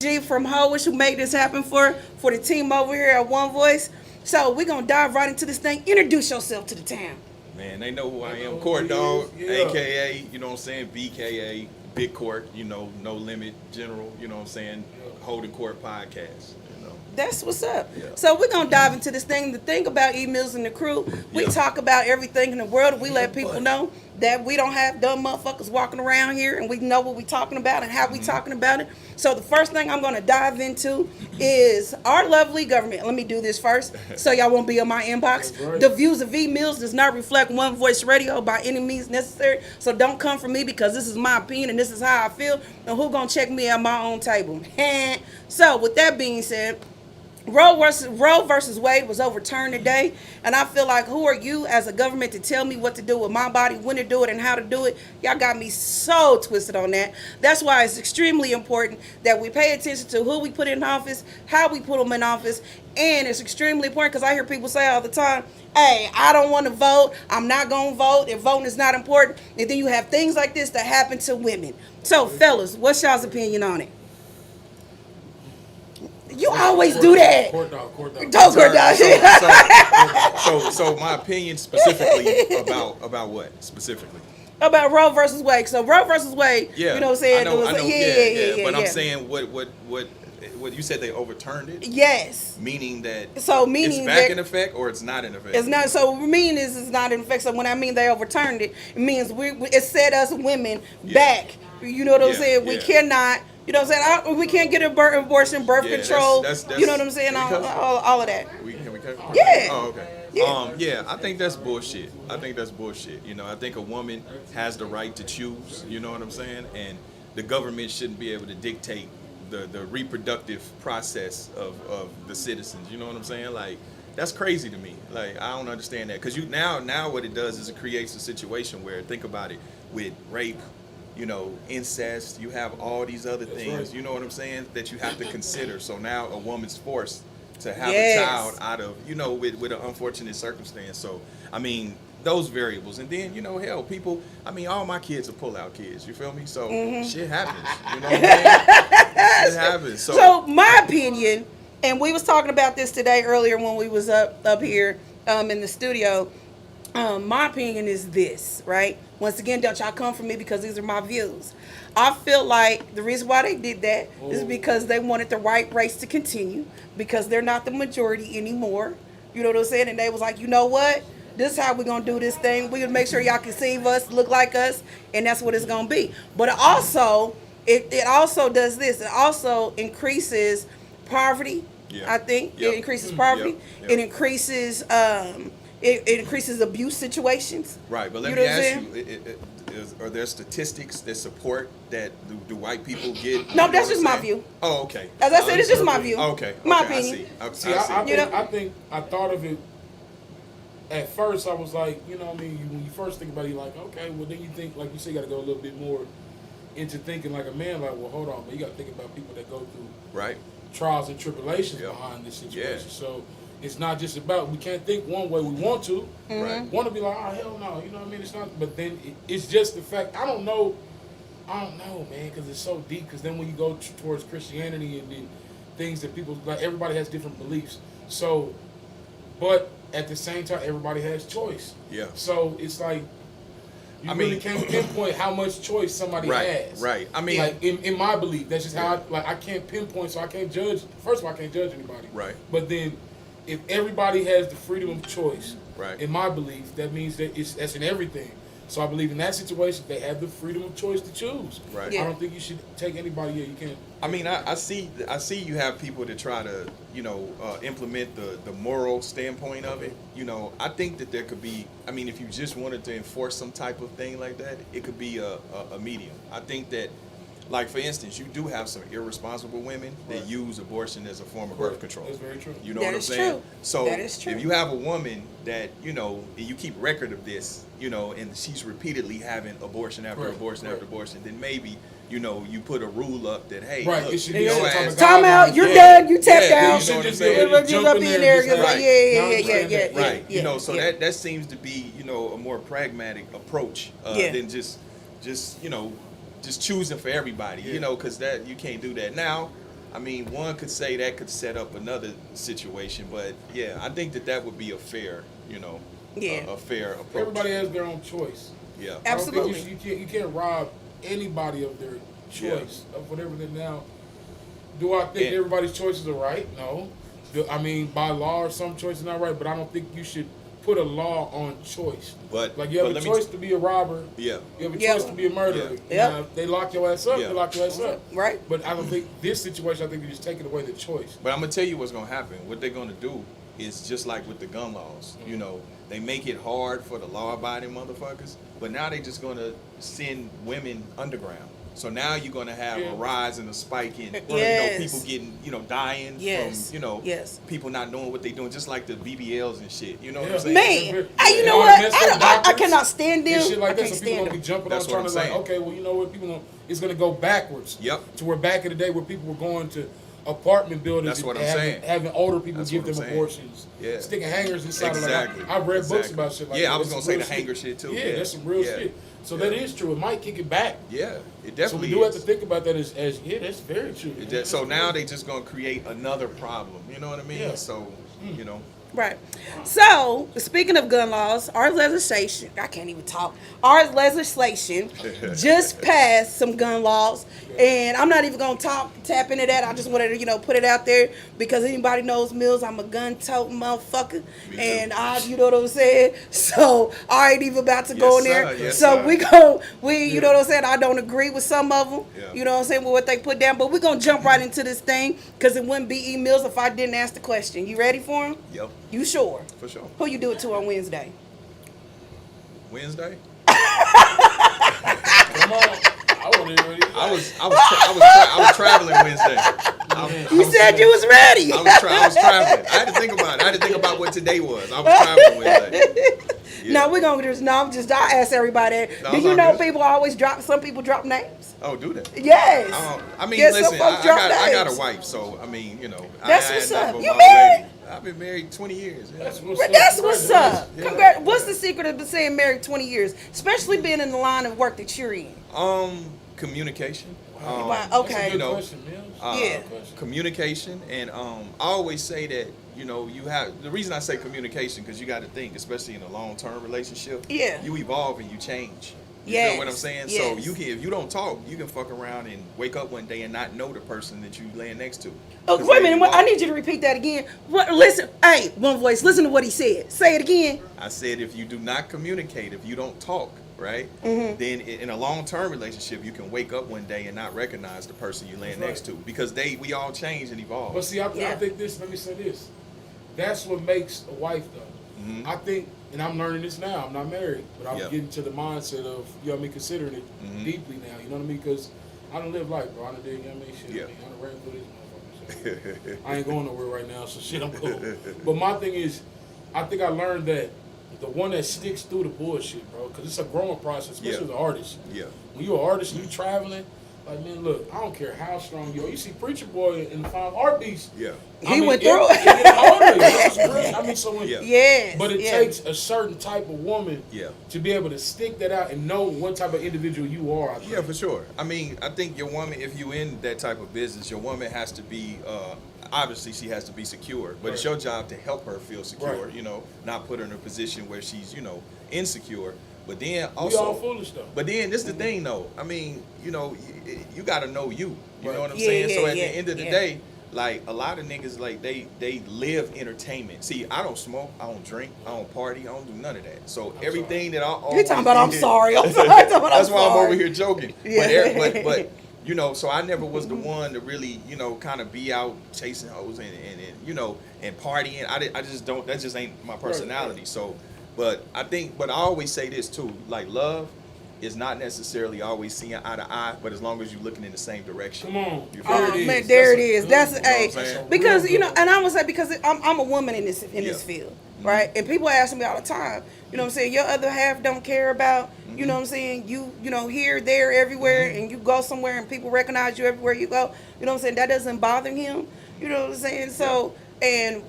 G from Howish who made this happen for the team over here at One Voice. So we're gonna dive right into this thing. Introduce yourself to the town. Man, they know who I am. Court Dog, aka, you know what I'm saying, BKA, Big Court, No Limit General, you know what I'm saying, Holding Court Podcast. That's what's up. Yeah. So we're gonna dive into this thing. The thing about E-Millz and the crew, we talk about everything in the world. We let people know that we don't have dumb motherfuckers walking around here, and we know what we talking about and how we talking about it. So the first thing I'm gonna dive into is our lovely government. Let me do this first, so y'all won't be in my inbox. Right. The views of E-Millz does not reflect One Voice Radio by any means necessary. So don't come for me because this is my opinion and this is how I feel. And who gonna check me at my own table? So with that being said, Roe versus Wade was overturned today, and I feel like, who are you as a government to tell me what to do with my body, when to do it, and how to do it? Y'all got me so twisted on that. That's why it's extremely important that we pay attention to who we put in office, how we put them in office, and it's extremely important because I hear people say all the time, hey, I don't want to vote, I'm not going to vote, if voting is not important, and then you have things like this that happen to women. So, fellas, what's y'all's opinion on it? You always do that. Court dog. Don't court dog. So my opinion specifically about what? Specifically? About Roe versus Wade. So Roe versus Wade, Yeah, you know what I'm saying? I know, yeah. But I'm saying what you said, they overturned it? Yes. Meaning that it's meaning back that in effect or it's not in effect? It's not. So meaning is it's not in effect. So when I mean they overturned it, it means it set us women back. You know what I'm saying? We cannot. You know what I'm saying? We can't get abortion, birth control. That's, you know what I'm saying? All of that. Yeah. Oh, okay. Yeah, I think that's bullshit. I think a woman has the right to choose. You know what I'm saying? And the government shouldn't be able to dictate the reproductive process of the citizens. You know what I'm saying? Like, that's crazy to me. Like, I don't understand that. Because now what it does is it creates a situation where, think about it, with rape, incest, you have all these other things, you know what I'm saying, that you have to consider. So now a woman's forced to have a child out of, with an unfortunate circumstance. So, I mean, those variables. And then, hell, people, all my kids are pull-out kids, you feel me? So, shit happens, you know what I mean? Shit happens. So, my opinion, and we was talking about this today earlier when we was up here in the studio, my opinion is this, right? Once again, don't y'all come for me because these are my views. I feel like the reason why they did that is because they wanted the white race to continue, because they're not the majority anymore. You know what I'm saying? And they was like, you know what? This is how we're going to do this thing. We're going to make sure y'all can see us, look like us, and that's what it's going to be. But it also does this. It also increases poverty, I think. It increases poverty. It increases... It increases abuse situations. Right, but let me ask you, are there statistics that support that do white people get... No, that's just my view. Oh, okay. As I said, it's just my view. Okay. My opinion. I see. I thought of it, at first I was like, when you first think about it, you're like, okay, well then you think, like you say, you got to go a little bit more into thinking like a man, like, well, hold on, but you got to think about people that go through trials and tribulations behind this situation. So it's not just about, we can't think one way, we want to. Want to be like, oh, hell no, you know what I mean? It's not, but then it's just the fact, I don't know, man, because it's so deep, because then when you go towards Christianity and then things that people, like, everybody has different beliefs. So, but at the same time, everybody has choice. Yeah. So it's like, you really can't pinpoint how much choice somebody has. Right. I mean, like in my belief, that's just how I can't pinpoint, so I can't judge. First of all, I can't judge anybody. Right. But then, if everybody has the freedom of choice, in my belief, that means that that's in everything. So I believe in that situation, they have the freedom of choice to choose. Right. I don't think you should take anybody. You can't. I mean, I see you have people that try to, implement the moral standpoint of it. I think that there could be, if you just wanted to enforce some type of thing like that, it could be a medium. I think that, like, for instance, you do have some irresponsible women that use abortion as a form of birth control. That's very true. You know what I'm saying? True. So that is true. If you have a woman that, and you keep record of this, and she's repeatedly having abortion after abortion after abortion, then maybe, you put a rule up that, hey, look, it should be time out, you're done, you tapped out. You should just jump in there. Right. So that seems to be, a more pragmatic approach than just choosing for everybody, because that you can't do that. Now, I mean, one could say that could set up another situation, but yeah, I think that would be a fair, a fair approach. Everybody has their own choice. Yeah, Absolutely. I don't think you can't rob anybody of their choice of whatever they're now. Do I think everybody's choices are right? No. I mean, by law, some choices are not right, but I don't think you should put a law on choice. But like you have a choice to be a robber. Yeah. You have a choice to be a murderer. Yeah. Now, if they lock your ass up, they lock your ass up. Right. But I don't think this situation, I think you're just taking away the choice. But I'm gonna tell you what's gonna happen. What they're gonna do is just like with the gun laws. They make it hard for the law-abiding motherfuckers, but now they're just gonna send women underground. So now you're gonna have a rise and a spike in people getting, dying from, people not knowing what they're doing, just like the BBLs and shit. You know what I'm saying? Man, you know what? I cannot stand them. Shit like I that, can't so people stand gonna them. be jumping That's on what trying I'm to like, saying. okay, well, you know what? It's gonna go backwards. Yep. To where back in the day where people were going to apartment buildings That's what and I'm saying. having older people That's give what I'm them saying. abortions. Yeah. Sticking hangers inside Exactly. of like I've read books about shit like that. Yeah, I was That's gonna some say real the hanger shit too. Yeah, that's some real shit. So that is true. It might kick it back. Yeah, it So definitely we do have is. to think about that as that's very true. So now they just gonna create another problem. You know what I mean? Yeah. So, Right. So, speaking of gun laws, our legislation, I can't even talk, our legislation just passed some gun laws. And I'm not even going to tap into that. I just wanted to, put it out there because anybody knows Mills, I'm a gun-toting motherfucker. And you know what I'm saying? So, I ain't even about to go in there. Yes, so, sir. you know what I'm saying? I don't agree with some of them, Yeah. you know what I'm saying, with what they put down. But we're going to jump right into this thing because it wouldn't be E-Millz if I didn't ask the question. You ready for him? Yep. You sure? For sure. Who you do it to on Wednesday? Wednesday? Come on. I wasn't even ready. I was traveling Wednesday. You said you was ready. I was traveling. I had to think about it. I had to think about what today was. I was traveling Wednesday. Yeah. No, we're gonna just I ask everybody. No, Do it's you all know good. people always some people drop names? Oh, do that? Yes. I mean, Yes, some listen, folks I drop got a names. wife, so I mean, That's I what's had up. nothing You but my married? lady. I've been married 20 years. Yeah. That's What's up. Yeah. Congrats. What's the secret of saying married 20 years, especially being in the line of work that you're in? Communication. Wow, That's okay. a good You know, question, Mills. Yeah. Communication, and I always say that you have the reason I say communication because you got to think, especially in a long-term relationship. Yeah. You evolve and you change. You Yes, feel what I'm saying? yes. So if you don't talk, you can fuck around and wake up one day and not know the person that you laying next to. Oh, 'Cause wait a they minute. I evolve. need you to repeat that again. What? Listen. Hey, one voice. Listen to what he said. Say it again. I said if you do not communicate, if you don't talk, right, Mm-hmm. then in a long-term relationship, you can wake up one day and not recognize the person you're laying next to because we all change and evolve. But see, I Yeah. think this. Let me say this. That's what makes a wife, though. Mhm. I think, and I'm learning this now. I'm not married, but I'm Yep. getting to the mindset of considering it Mhm. deeply now. You know what I mean? Because I don't live life, bro. I done did, shit. Yeah. I done ran through this motherfucker. So I ain't going nowhere right now, so shit, I'm cool. But my thing is, I think I learned that the one that sticks through the bullshit, bro, because it's a growing process, especially Yeah. as an artist. Yeah. When you're an artist and you traveling, like, man, look, I don't care how strong you are. You see Preacher Boy in the Five Art Beast. Yeah. He went through it. It get harder. This is real. I mean, so when, Yeah. Yes. but it yeah. takes a certain type of woman Yeah. to be able to stick that out and know what type of individual you are. I think. Yeah, for sure. I mean, I think your woman, if you in that type of business, your woman has to be, obviously she has to be secure, but it's Right. your job to help her feel secure, Right. not put her in a position where she's, insecure. But then We also, all foolish though. but then this is the thing though. I mean, you got to know you. You Right. know what I'm Yeah, saying? So yeah, at the yeah, end of the yeah. day, like a lot of niggas, like they live entertainment. See, I don't smoke, I don't drink, I don't party, I don't do none of that. So everything that I You always talking about I'm did- sorry. I'm sorry. Talking about That's I'm why I'm sorry. over here joking. Yeah. But so I never was the one to really, kind of be out chasing hoes and partying. I just don't. That just ain't my personality. So, but I always say this too. Like love is not necessarily always seeing eye to eye, but as long as you're looking in the same direction. Come on. You feel Oh me? man, there it is. That's what I'm a saying? because Real you know, good. and I would say because I'm a woman in this Yeah. field, right? And people ask me all the time, you know what I'm saying? Your other half don't care about, you know what I'm saying? You know here, there, everywhere, and you go somewhere and people recognize you everywhere you go. You know what I'm saying? That doesn't bother him. You know what I'm saying? So. And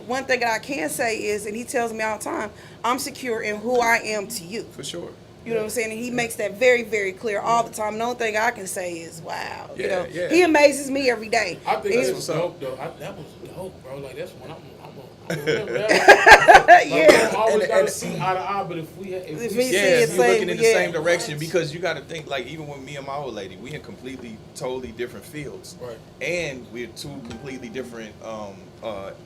one thing that I can say is, and he tells me all the time, I'm secure in who I am to you. For sure. You know what I'm saying? And he makes that very, very clear all the time. And the only thing I can say is, wow. You Yeah, know, yeah. he amazes me every day. I think He's- that was dope, though. That was dope, bro. Like, that's when I'm remember that. Like, Yeah. we don't always And- gotta and- see eye to eye, but if we If we see see Yeah, it you're looking same, in the yeah. same direction because you got to think like even with me and my old lady, we in completely, totally different fields, Right. and we're two completely different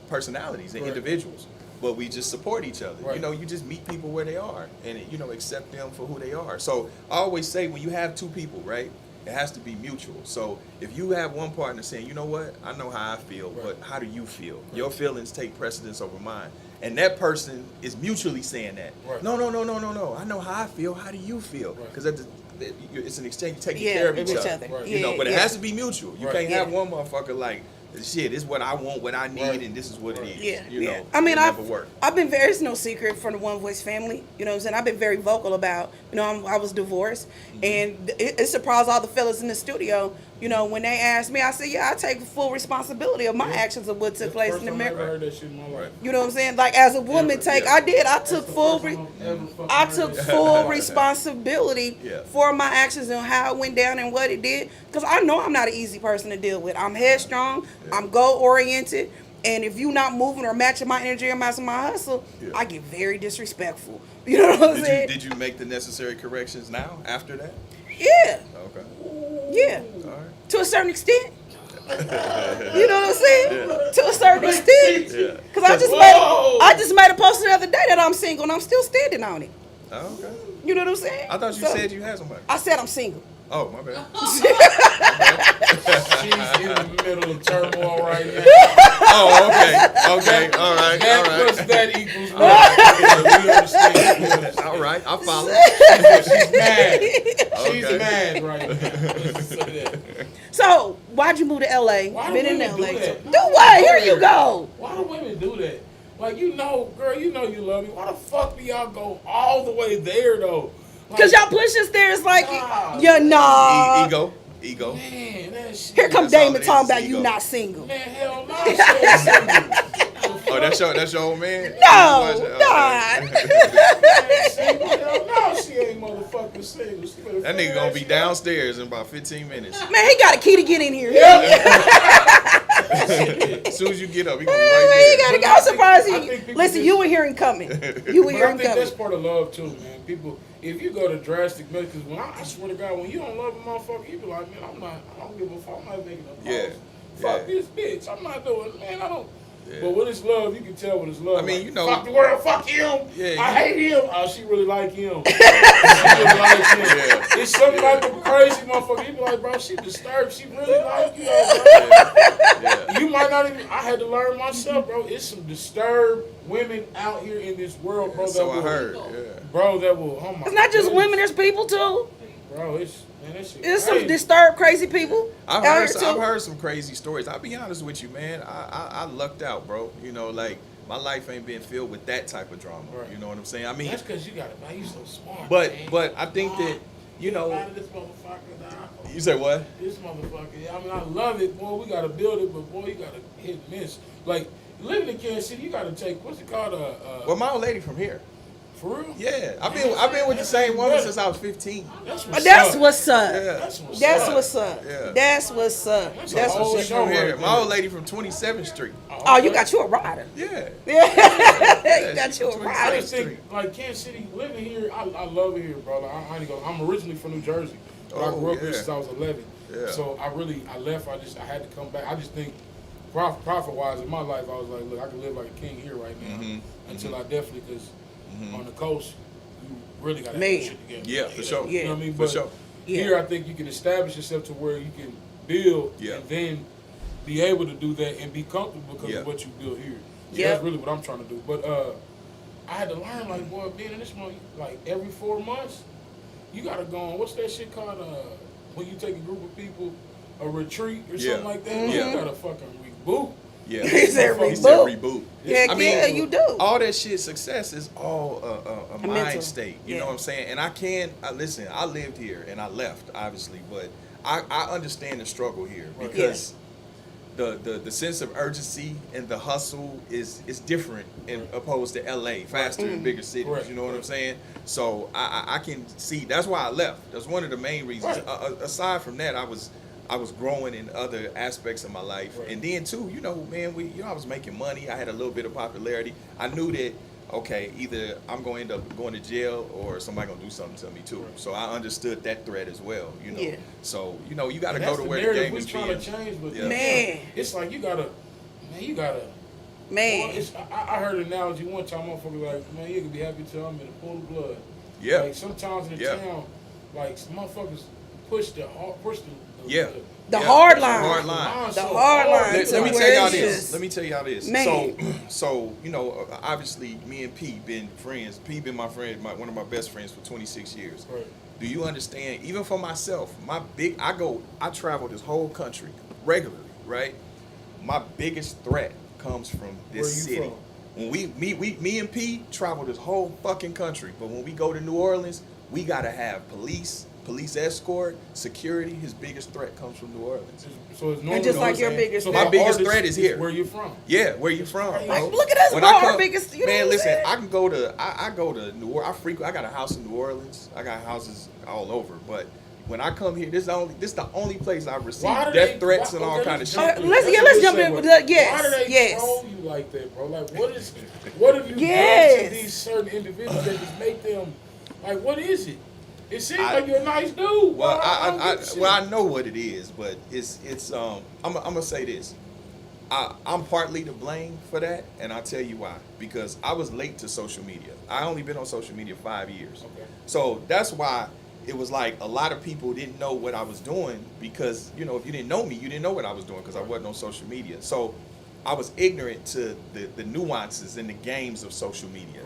personalities and Right. individuals, but we just support each other. Right. You know, you just meet people where they are and you know accept them for who they are. So I always say when you have two people, right, it has to be mutual. So if you have one partner saying, you know what, I know how I feel, Right. but how do you feel? Your feelings take precedence over mine. And that person is mutually saying that. Right. No. I know how I feel. How do you feel? Right. Because it's an exchange. You're taking Yeah, care of of each each other. other. Right. You know, Yeah, but it yeah. has to be mutual. You Right. can't have Yeah. one motherfucker like, shit, this is what I want, what I need, Right. and this is what Right. it is. Yeah, You yeah. know, I mean, it never work. I've been very, it's no secret from the One Voice family. You know what I'm saying? I've been very vocal about, you know, I was divorced. Mm-hmm. And it surprised all the fellas in the studio. You know, when they asked me, I said, yeah, I take full responsibility of my Yeah. actions of what took That's place first in the time I ever mirror. heard that shit in my life. You know what I'm saying? Like, as a woman, Yeah. I did. I That's took the full, first time I've ever fucking I heard took that. full responsibility Yeah. for my actions and how it went down and what it did. Because I know I'm not an easy person to deal with. I'm headstrong. I'm goal oriented. And if you're not moving or matching my energy or matching my hustle, Yeah. I get very disrespectful. You know what I'm saying? Did you make the necessary corrections now after that? Yeah, Okay. yeah. All right. To a certain extent. You know what I'm saying? To a certain extent. Yeah. Because Whoa! I just made a post the other day that I'm single and I'm still standing on it. Oh, okay. You know what I'm saying? I thought you So, said you had somebody. I said I'm single. Oh, my bad. She's in the middle of turmoil right now. Oh, okay. All right. That All plus right. that equals what? We understand. We understand. All right. I follow. She's mad. She's Okay. mad right now. Let's say that. So, why'd you move to LA? Why do Been in women do LA. that? Do what? Here you go. Why do women do that? Like, you know, girl, you know you love me. Why the fuck do y'all go all the way there, though? Like, Because y'all push us there. It's like, Nah. yeah, nah. Ego. Man, that shit. Here come That's all Damon it is, talking about ego. you not single. Man, hell no. She ain't single. Oh, that's your old man? No, Oh, nah. She ain't single. Hell no, she ain't motherfucking single. She better That nigga figure gonna be shit out. downstairs in about 15 minutes. Man, he got a key to get in here. As soon as you get up, he gonna be Man, right you there. gotta go. I'm surprised I he. think people Listen, just- you were hearing coming. You were But I hearing think that's coming. part of love too, man. People, if you go to drastic measures, because when I swear to God, when you don't love a motherfucker, you be like, man, I don't give a fuck. I'm not making a Yeah, pause. Fuck yeah. this bitch. I'm not doing it, man. I don't. Yeah. But when it's love, you can tell when it's love. I mean, Like, you know- fuck the world, fuck him. Yeah, I you- hate him. Oh, she really like him. She really like him. Yeah. It's something like a crazy motherfucker. You be like, bro, she disturbed. She really like you, bro. Yeah. You might not even. I had to learn myself, bro. It's some disturbed women out here in this world, bro. So that I will, heard. Yeah. Bro, that will. Oh my. It's not just goodness. women. There's people too. Bro, it's man, that shit. There's some crazy. disturbed, crazy people I've out heard, here I've too. heard some crazy stories. I'll be honest with you, man. I lucked out, bro. You know, like my life ain't been filled with that type of drama. Right. You know what I'm saying? I mean, That's because you got it, man. You so smart. but man. I think that you know. Out of this motherfucker, nah. You say what? This motherfucker. Yeah, I mean, I love it, boy. We gotta build it, but boy, you gotta hit and miss. Like living in Kansas City, you gotta take what's it called? Well, my old lady from here. For real? Yeah, I've been with the same woman since I was 15. That's But that's up. what's up. Yeah. That's what's That's up. wast up. Yeah. That's what's up. That's That's a what's whole up. show. From here. right My there. old lady from 27th Street. Oh, you got you a rider. Yeah. Yeah, you got she's you a from I rider. just think, like, Kansas City, living here, I love it here, bro. Like, I ain't gonna, I'm originally from New Jersey, but I Oh, grew up here yeah. since I was 11. Yeah. So I left. I had to come back. I just think, profit-wise, in my life, I was like, look, I can live like a king here right now. Mhm. Until I definitely, because on the coast, you really got to have Man. that shit together. Yeah, for sure. You know what I mean? For But sure. Yeah. here, I think you can establish yourself to where you can build Yeah. and then be able to do that and be comfortable because Yeah. of what you build here. So Yeah. that's really what I'm trying to do. But I had to learn, like, boy, being in this month, like every 4 months, you gotta go on. What's that shit called? When you take a group of people, a retreat or Yeah. something like that. Yeah. You gotta fucking reboot. Yeah. He said He said reboot. reboot. Heck I mean, yeah, you do. All that shit, success is all a mind mental. state. You Yeah. know what I'm saying? And listen, I lived here and I left, obviously, but I understand the struggle here Right. because the sense of urgency and the hustle is different in opposed to LA, faster and bigger cities. Right. You know what I'm saying? So I can see that's why I left. That's one of the main reasons. Right. Aside from that, I was growing in other aspects of my life, Right. and then too, you know, man, I was making money. I had a little bit of popularity. I knew that. Okay, either I'm going to end up going to jail or somebody gonna do something to me too. Right. So I understood that threat as well, you know. Yeah. So you know, you got to And go that's to the where the narrative game we is trying being. to change, but Yeah. Man. it's like you gotta. Well, I heard an analogy one time. Motherfucker like, man, you can be happy till I'm in a pool of blood. Yeah. Like sometimes in the Yeah. town, like motherfuckers push the Yeah. The Yeah. hard The line. hard line. The hard line. Let me Where tell y'all it's this. just- Let me tell y'all this. Man. So you know, obviously, me and P been friends. P been my friend, one of my best friends for 26 years. Right. Do you understand? Even for myself, I travel this whole country regularly, right? My biggest threat comes from this Where you city. from? When me and P travel this whole fucking country, but when we go to New Orleans, we gotta have police escort, security. His biggest threat comes from New Orleans. So it's normal. And just you know like what your I'm saying? biggest So My for biggest artists, threat is it's here. Where you from? Yeah, where you from? Like, bro? look at us, When bro, I our come- biggest- you know man, what I'm listen, saying? I can go to I go to New Orleans. I got a house in New Orleans. I got houses all over, but when I come here, this is the only place I've received Why do death they- threats why- and all okay, kind of shit. let's let's That's a jump good in segue. with the- yes, Why do they yes. troll you like that, bro? Like, what have you Yes. done to these certain individuals that just make them like? What is it? It seems I- like you're a nice dude. Well, I don't get the shit. I know what it is, but it's I'm gonna say this. I'm partly to blame for that, and I'll tell you why. Because I was late to social media. I only been on social media 5 years. Okay. So that's why it was like a lot of people didn't know what I was doing because, you know, if you didn't know me, you didn't know what I was doing because I wasn't on social media. So I was ignorant to the nuances and the games of social media,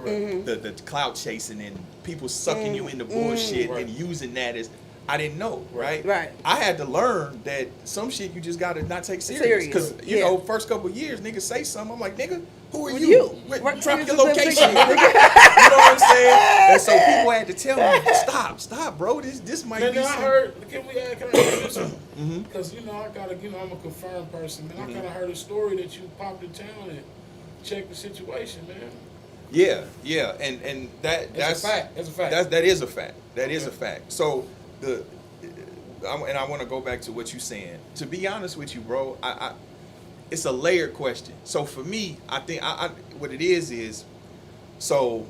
the clout chasing and people sucking you into bullshit Right. and using that as I didn't know, right? Right. I had to learn that some shit you just gotta not take serious Serious. because you Yeah. know first couple of years niggas say something, I'm like nigga, who are Who you? you? Wait, Right, drop here's your the location. picture. Nigga. You know what I'm saying? And so people had to tell me, stop, bro. This might Man, be. then I some-" heard. Can I hear this? Mm-hmm. Because you know I gotta, I'm a confirmed person, man. I kind of heard a story that you popped in town and checked the situation, man. Yeah, and that's a fact. That's a fact. That is a fact. That is Okay. a fact. So and I want to go back to what you're saying. To be honest with you, bro, I it's a layered question. So for me, I think what it is so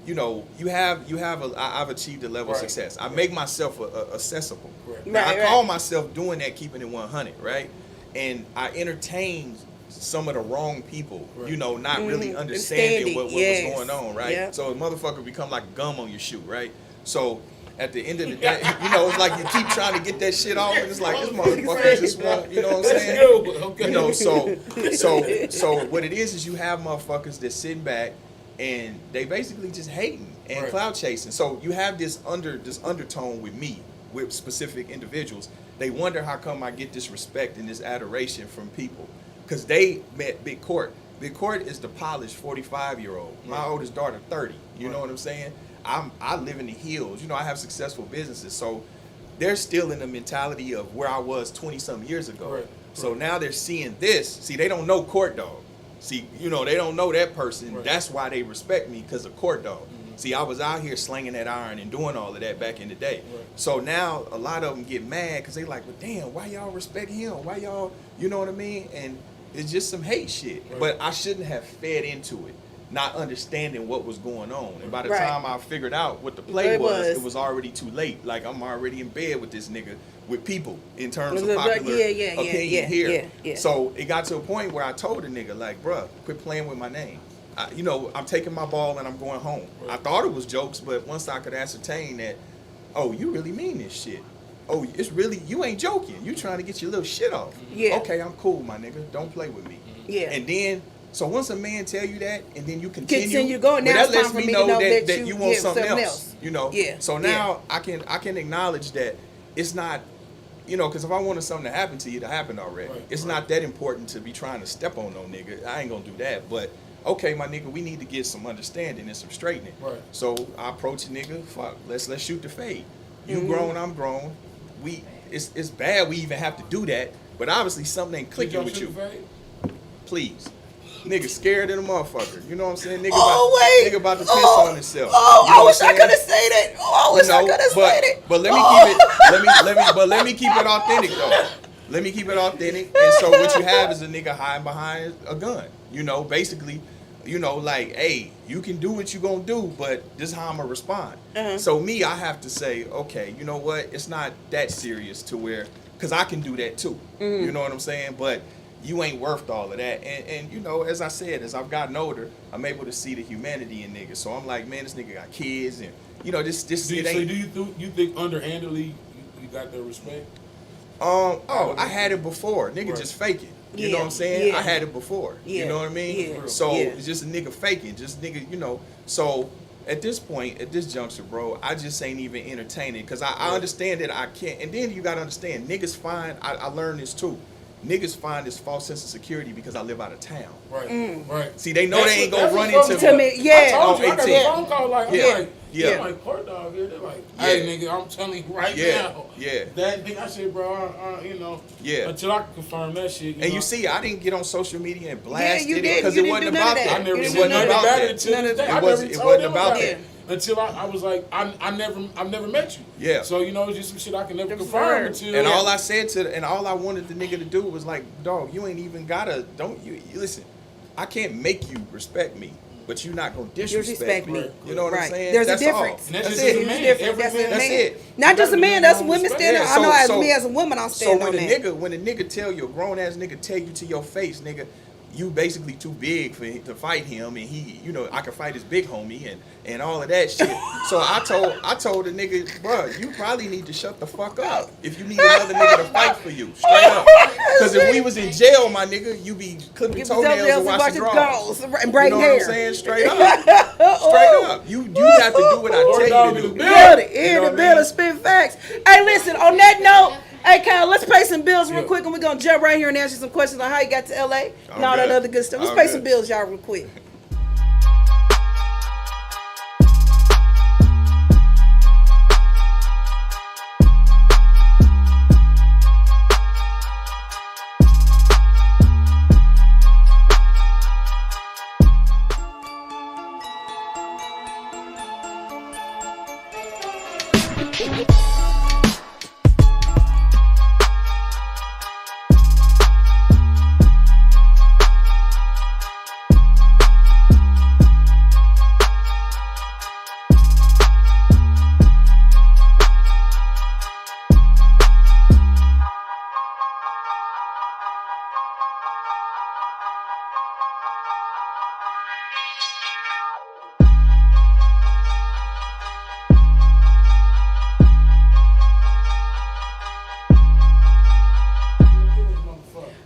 you know I've achieved a level of Right. success. I make myself accessible. Right. Now, I Right, call right. myself doing that, keeping it 100, right? And I entertain some of the wrong people, Right. you know, not really understanding what Yes. was going on, right? Yeah. So a motherfucker become like gum on your shoe, right? So at the end of the day, you know, it's like you keep trying to get that shit off, and it's like this motherfucker just want, you know what I'm Let's saying? go. Okay. You know, so what it is you have motherfuckers that sitting back and they basically just hating and Right. cloud chasing. So you have this undertone with me, with specific individuals. They wonder how come I get this respect and this adoration from people. Because they met Big Court. Big Court is the polished 45-year-old. My oldest daughter, 30. You know what I'm saying? I live in the hills. You know, I have successful businesses. So they're still in the mentality of where I was 20-some years ago. Right. So now they're seeing this. See, they don't know Court Dog. See, you know, they don't know that person. Right. That's why they respect me, because of Court Dog. See, I was out here slinging that iron and doing all of that back in the day. Right. So now a lot of them get mad because they like, well, damn, why y'all respect him? Why y'all, you know what I mean? And it's just some hate shit. Right. But I shouldn't have fed into it, not understanding what was going on. And by the Right. time I figured out what the play It was, was. it was already too late. Like, I'm already in bed with this nigga, with people, in terms of Yeah, popular yeah, opinion here. yeah. So it got to a point where I told the nigga, like, bruh, quit playing with my name. You know, I'm taking my ball and I'm going home. Right. I thought it was jokes, but once I could ascertain that, oh, you really mean this shit. Oh, it's really, you ain't joking. You trying to get your little shit off. Yeah. Okay, I'm cool, my nigga. Don't play with me. Yeah. And then, so once a man tell you that, and then you continue going, well, now that it's lets time for me me to know know that, that you you want have something something else. else. You know. Yeah. So now I can acknowledge that it's not, you know, because if I wanted something to happen to you, to happen already. Right, It's not that important to be trying to step on no nigga. I ain't gonna do that. But okay, my nigga, we need to get some understanding and some straightening. Right. So I approach a nigga. Fuck, let's shoot the fade. You Mm-hmm. grown, I'm grown. It's bad we even have to do that, But obviously something ain't clicking with you. Please. Nigga scared of the motherfucker. You know what I'm saying? Nigga about to piss on himself. Oh, you know I wish I could have said it. Oh, I wish I could have said it. But let me keep it let me keep it authentic though. Let me keep it authentic. And so what you have is a nigga hiding behind a gun. You know, basically, you know, like, hey, you can do what you gonna do, but this is how I'm gonna respond. So me, I have to say, okay, you know what? It's not that serious to where, cause I can do that too. You know what I'm saying? But you ain't worth all of that. And you know, as I said, as I've gotten older, I'm able to see the humanity in niggas. So I'm like, man, this nigga got kids, and you know, this it ain't. So do you think underhandedly you got their respect? I had it before. Nigga just faking. You know what I'm saying? Yeah. I had it before. You know what I mean? Yeah. So Yeah. it's just a nigga faking. Just nigga, you know. So at this point, at this juncture, bro, I just ain't even entertaining. Because I understand that I can't. And then you got to understand, niggas find, I learned this too. Niggas find this false sense of security because I live out of town. Right. See, they know they ain't gonna run into me. Yeah. I told you, I got 18. a phone call like, Yeah. I'm like, Court Dog here. They're like, hey, nigga, I'm telling you right now. Yeah. That thing, I said, bro, you know, until I can confirm that shit. You see, I didn't get on social media and blast you it did. because You it didn't wasn't do none about of that. I never It said wasn't nothing about about it that. until this day. It I wasn't never told them about that. that. Until I was like, I've never met you. Yeah. So, you know, it's just some shit I can never confirm until. And all I said and all I wanted the nigga to do was like, dog, you ain't even gotta, you listen, I can't make you respect me, but you're not gonna disrespect me. You know what I'm saying? There's that's a difference. And that's That's just it. a man. That's it. Not just a man, that's a women standing. Yeah, I know as so- me as a woman, I'm So standing on that. when a nigga tell you, a grown ass nigga tell you to your face, nigga, you basically too big to fight him, and he, you know, I can fight his big homie and all of that shit. So I told the nigga, bro, you probably need to shut the fuck up if you need another nigga to fight for you, straight up. Because if we was in jail, my nigga, you be clipping toenails and washing drawers. And You braiding know hair. what I'm saying? Straight up. Straight up. You have to do what I tell you to do. Build it. In the building, spit facts. Hey, listen, on that note, hey, Kyle, let's pay some bills real quick, and we're going to jump right here and answer some questions on how you got to L.A. and all that other good stuff. Let's pay some bills, y'all, real quick.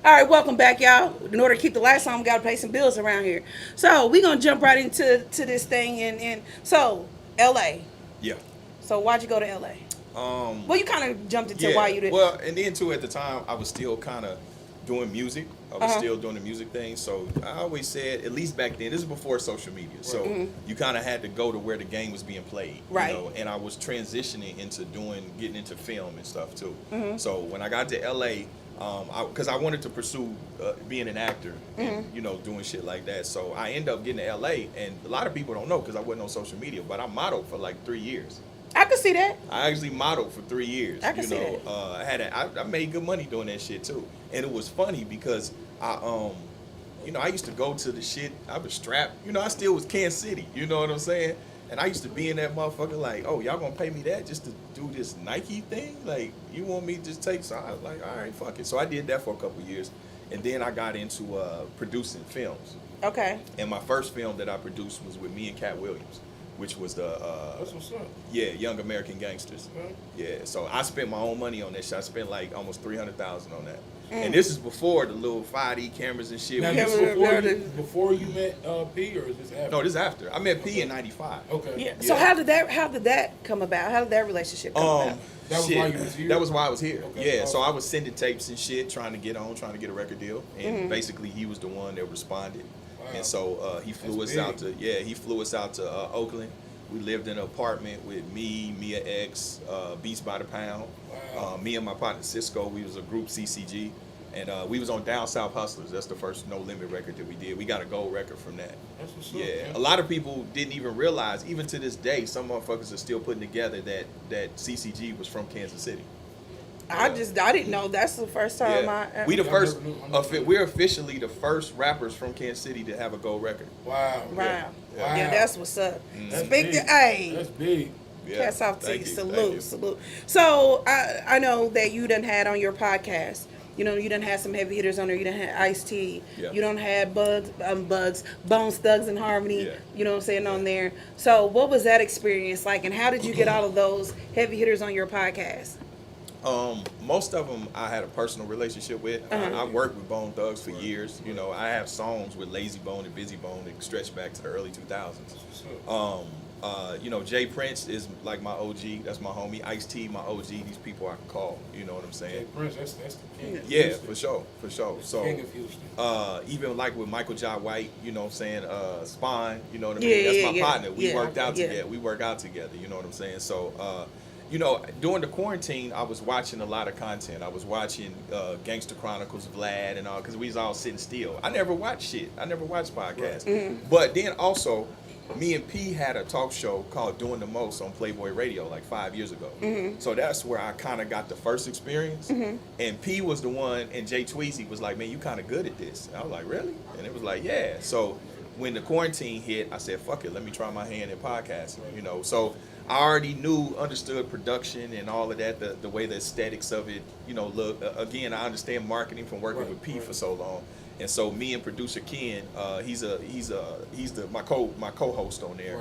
All right, welcome back, y'all. In order to keep the lights on, we got to pay some bills around here. So we're going to jump right into this thing. And so, L.A. Yeah. So why'd you go to L.A.? Well, you kind of jumped into why you did. Well, and then too, at the time, I was still kind of doing music. I was still doing the music thing. So I always said, at least back then, this is before social media. So you kind of had to go to where the game was being played. Right. You know? And I was transitioning into getting into film and stuff too. So when I got to LA, because I wanted to pursue being an actor and, you know, doing shit like that. So I ended up getting to LA, and a lot of people don't know because I wasn't on social media, but I modeled for like 3 years. I could see that. I actually modeled for 3 years. I can see that. I made good money doing that shit too, and it was funny because I used to go to the shit. I was strapped. You know, I still was Kansas City. You know what I'm saying? And I used to be in that motherfucker like, oh, y'all gonna pay me that just to do this Nike thing? Like, you want me to just take? So I was like, all right, fuck it. So I did that for a couple of years, and then I got into producing films. Okay. And my first film that I produced was with me and Cat Williams, which was the That's what's up. Young American Gangsters. Okay. Yeah, so I spent my own money on that shit. I spent like almost $300,000 on that. And this is before the little 5D cameras and shit. Now, Yeah, this before you met P, or is this after? No, this is after. I met P in '95. Okay. Yeah. So how did that come about? How did that relationship come about? That was why you was here? That was why I was here. Okay. Yeah, so I was sending tapes and shit, trying to get a record deal, and basically he was the one that responded. Wow. And so he flew That's us big. out to Oakland. We lived in an apartment with me, Mia X, Beats by the Pound. Wow. Me and my partner Cisco. We was a group CCG. And we was on Down South Hustlers. That's the first No Limit record that we did. We got a gold record from that. That's what's up, Yeah, man. a lot of people didn't even realize, even to this day, some motherfuckers are still putting together that CCG was from Kansas City. I didn't know. That's the first time Yeah. We the I first, never knew- I never knew. we're officially the first rappers from Kansas City to have a gold record. Wow. Wow. Yeah. Yeah, that's what's up. That's Speak big. to hey. That's big. Yeah. Hats off to Thank you. Thank Salute, you. salute. So I know that you done had on your podcast. You know, you done had some heavy hitters on there. You done had Ice-T. Yeah. You done had Bones Thugs and Harmony. Yeah. You know what I'm saying, on there. So what was that experience like, and how did you get all of those heavy hitters on your podcast? Most of them I had a personal relationship with. I worked with Bone Thugs for years. You know, I have songs with Lazy Bone and Busy Bone that stretch back to the early 2000s. You know, Jay Prince is like my OG. That's my homie. Ice-T, my OG. These people I can call. You know what I'm Jay saying? Prince, that's the king. of Yeah, Houston. for sure, for sure. So, King of Houston. even like with Michael Jai White, you know what I'm saying? Spine, you know what I mean? Yeah, That's yeah, my yeah. partner. We Yeah, worked out yeah. together. We work out together. You know what I'm saying? So, you know, during the quarantine, I was watching a lot of content. I was watching Gangster Chronicles, Vlad, and all, because we was all sitting still. I never watched shit. I never watched podcasts. But then also, me and P had a talk show called Doing the Most on Playboy Radio like 5 years ago. So that's where I kind of got the first experience. And P was the one, and Jay Tweezy was like, man, you kind of good at this. And I was like, really? And it was like, yeah. So when the quarantine hit, I said, fuck it, let me try my hand at podcasting, you know. So I already understood production and all of that, the way the aesthetics of it, you know, look. Again, I understand marketing from working with P for so long. And so me and producer Ken, he's my co-host on there.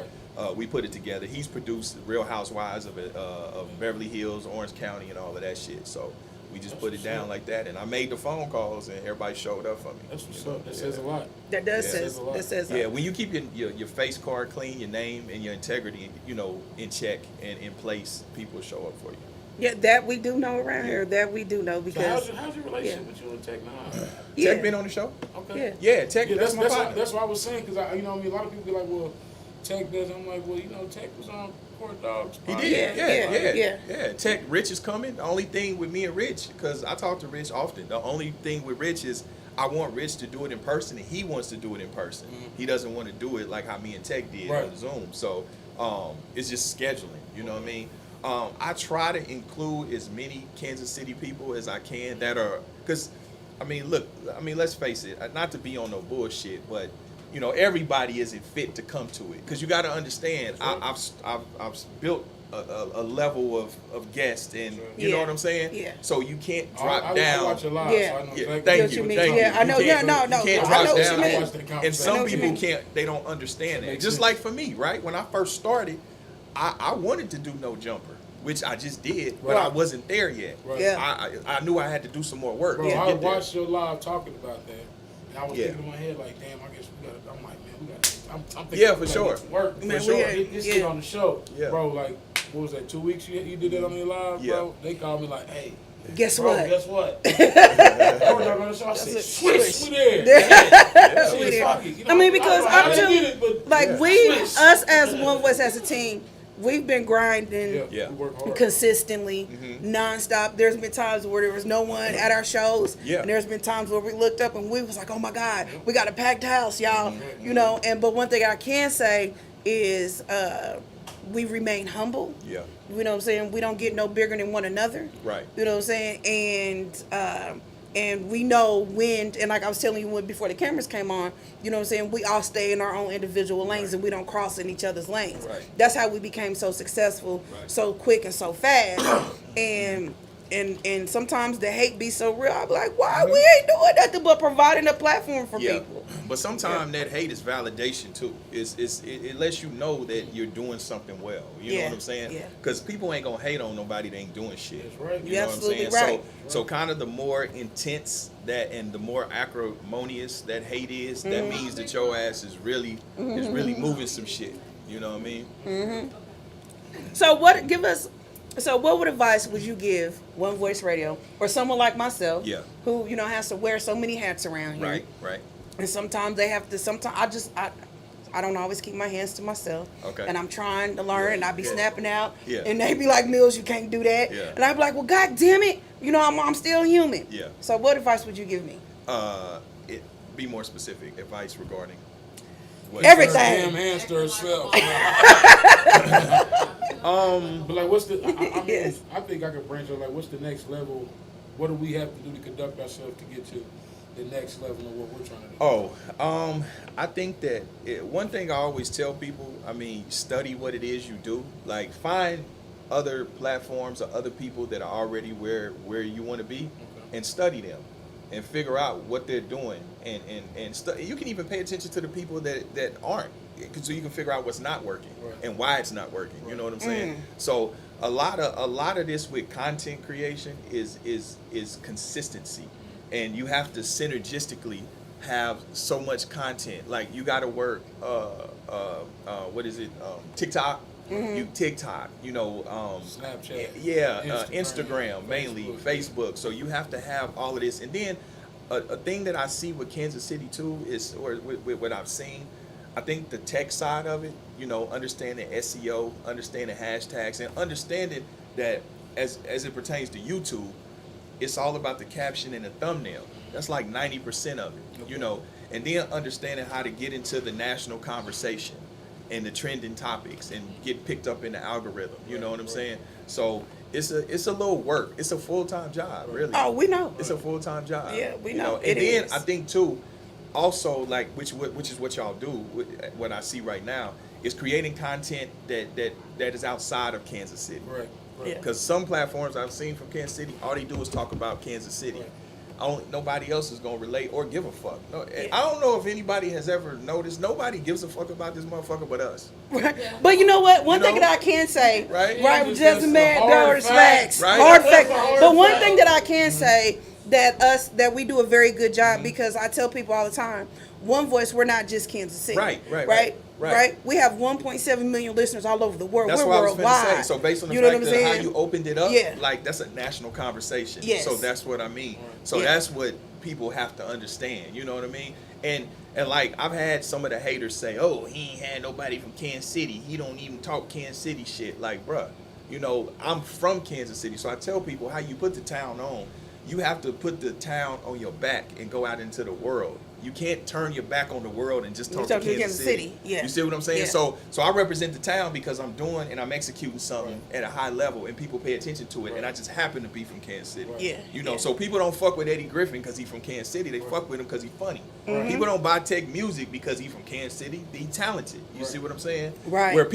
We put it together. He's produced Real Housewives of Beverly Hills, Orange County, and all of that shit. So we just put it down like that, and I made the phone calls, and everybody showed up for me. That's what's you know? up. That says a lot. That does Yeah. says Says a lot. that says Yeah, when you keep your face card clean, your name and your integrity, you know, in check and in place, people show up for you. Yeah, that we do know around here. That we do know So because how's your relationship with you and Tech Nine? yeah. Tech been on the show? Okay. Yeah. Yeah, Tech. Yeah, that's my partner. that's what I was saying, because you know what I mean, a lot of people be like, well, Tech does. I'm like, well, you know, Tech was on Court Dogs. He podcast. did, Yeah. yeah. Tech, Rich is coming. The only thing with me and Rich, because I talk to Rich often, the only thing with Rich is I want Rich to do it in person, and he wants to do it in person. He doesn't want to do it like how me and Tech did Right. on Zoom. So it's just scheduling, you know what I mean? I try to include as many Kansas City people as I can that are, because, I mean, look, let's face it, not to be on no bullshit, but you know, everybody isn't fit to come to it. Because you got to understand, I've built a level of guests, and you know what I'm saying? Yeah. So you can't drop I down. watch a lot, Yeah. so I know Yeah, exactly thank what you, you mean. thank you. Yeah, I know. You Yeah, can't- no. You can't I drop know what you down. mean. I watched that And conversation. some what you people mean. can't, they don't understand it. Makes Just sense. like for me, right? When I first started, I wanted to do No Jumper, which I just did, but I Right. wasn't there yet. Right. Yeah. I knew I had to do some more work Bro, to I get there. watched your live talking about that, and I was Yeah. thinking in my head like, damn, I guess we got to. I'm like, man, we got to. I'm thinking Yeah, we for gotta sure. get to work. Man, For we sure. ain't- This yeah. shit on the show, Yeah. bro. Like, what was that? 2 weeks you did that on your live, Yeah. bro. They called me like, hey. Guess Bro, what? guess what? Bro, y'all on the show, I said, switch, we there. Yeah. We Shit, there. fuck it. You I mean, because I I'm didn't too, get it, but like Yeah. we, us as One Voice as a team, we've been grinding Yeah. we work hard. consistently, nonstop. There's been times where there was no one at our shows, Yeah. and there's been times where we looked up and we was like, "Oh my God, we got a packed house, y'all!" You know. And but one thing I can say is, we remain humble. Yeah. You know what I'm saying? We don't get no bigger than one another. Right. You know what I'm saying? And we know when, and like I was telling you when before the cameras came on, you know what I'm saying? We all stay in our own individual lanes, and we don't cross in each other's lanes. Right. That's how we became so successful, Right. so quick and so fast. And sometimes the hate be so real. I be like, why we ain't doing nothing but providing a platform for Yeah, people? but sometimes that hate is validation too. It lets you know that you're doing something well. You know Yeah, what I'm saying? yeah. Because people ain't gonna hate on nobody that ain't doing shit. That's right. You You're know what I'm saying? absolutely right. So kind of the more intense that and the more acrimonious that hate is, that means that your ass is really moving some shit. You know what I mean? So what advice would you give One Voice Radio or someone like myself, Yeah. who has to wear so many hats around here? Right. And sometimes they have to. Sometimes I don't always keep my hands to myself. Okay. And I'm trying to learn, and I be Yeah. snapping out. Yeah. And they be like, "Mills, you can't do that." Yeah. And I be like, "Well, God damn it, You know, I'm still human. Yeah. So what advice would you give me? It be more specific. Advice regarding what? Everything. Damn hamster herself. But like, what's the? I mean, Yes. I think I could branch out. Like, what's the next level? What do we have to do to conduct ourselves to get to the next level of what we're trying to do? I think that one thing I always tell people, I mean, study what it is you do. Like, find other platforms or other people that are already where you want to be, and study them, and figure out what they're doing, and you can even pay attention to the people that aren't, so you can figure out what's not working and why it's not working. You know what I'm saying? So a lot of this with content creation is consistency, and you have to synergistically have so much content. Like, you got to work TikTok. You TikTok, Snapchat, Instagram mainly, Facebook. So you have to have all of this, and then a thing that I see with Kansas City too is, or with what I've seen, I think the tech side of it, understanding SEO, understanding hashtags, and understanding that as it pertains to YouTube, it's all about the caption and the thumbnail. That's like 90% of it, and then understanding how to get into the national conversation and the trending topics and get picked up in the algorithm. You know what I'm saying? So it's a little work. It's a full-time job, really. Oh, we know. It's a full-time job. Yeah, we know. And then I think too, also, like, which is what y'all do, what I see right now, is creating content that is outside of Kansas City. Right. Yeah. Because some platforms I've seen from Kansas City, all they do is talk about Kansas City. Nobody else is gonna relate or give a fuck. No, I don't know if anybody has ever noticed. Nobody gives a fuck about this motherfucker but us. But you know what? One thing that I can say, Right? with just man, hard facts, right? hard That's facts. a hard But one fact. thing that I can say that we do a very good job, because I tell people all the time, One Voice, we're not just Kansas City. Right. We have 1.7 million listeners all over the world. That's we're what worldwide. I was going to say. So based on the You know fact what I'm that how saying? you opened it up, Yeah. like, that's a national conversation. Yes. So that's what I mean. So Yeah. that's what people have to understand. You know what I mean? And like, I've had some of the haters say, "Oh, he ain't had nobody from Kansas City. He don't even talk Kansas City shit." Like, bruh, I'm from Kansas City, so I tell people how you put the town on. You have to put the town on your back and go out into the world. You can't turn your back on the world and just talk to Kansas City. Yeah. You see what I'm saying? Yeah. So I represent the town because I'm doing and I'm executing something at a high level, and people pay attention to it. And I just happen to be from Kansas City. Yeah. So people don't fuck with Eddie Griffin because he's from Kansas City. They fuck with him because he's funny. People don't buy Tech Music because he's from Kansas City. He's talented. You see what I'm saying? Right. Where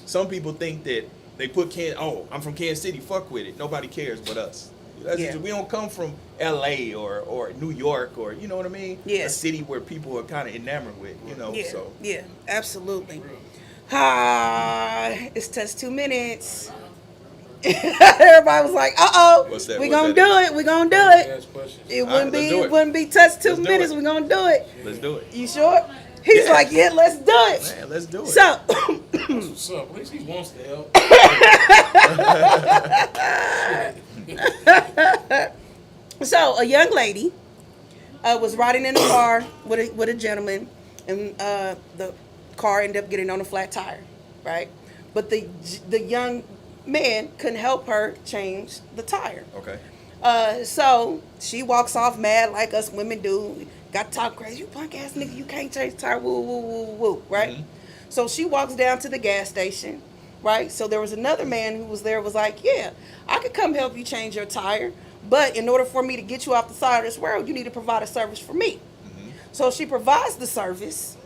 some people think that they put I'm from Kansas City. Fuck with it. Nobody cares but us. We don't come from L.A. or New York, or, you know what I mean? Yeah. A city where people are kind of enamored with, Yeah. So. Yeah, absolutely. It's just 2 minutes. Everybody was like, What's that? we What's gonna that? do it. We gonna do it. Ask questions. It All right, wouldn't let's be. do It it. wouldn't be touch 2 Let's do minutes. it. We gonna do it. Let's do it. You sure? He's Yeah. like, yeah, let's do it. Man, let's do it. So, What's up? At least he wants to help. so a young lady was riding in a car with a gentleman, and the car ended up getting on a flat tire, right? But the young man couldn't help her change the tire. Okay. So she walks off mad like us women do. Got to talk crazy. You punk ass nigga, you can't change the tire. Woo, woo, woo, woo. Right? So she walks down to the gas station. Right? So there was another man who was there, was like, yeah, I could come help you change your tire. But in order for me to get you off the side of this road, you need to provide a service for me. So she provides the service.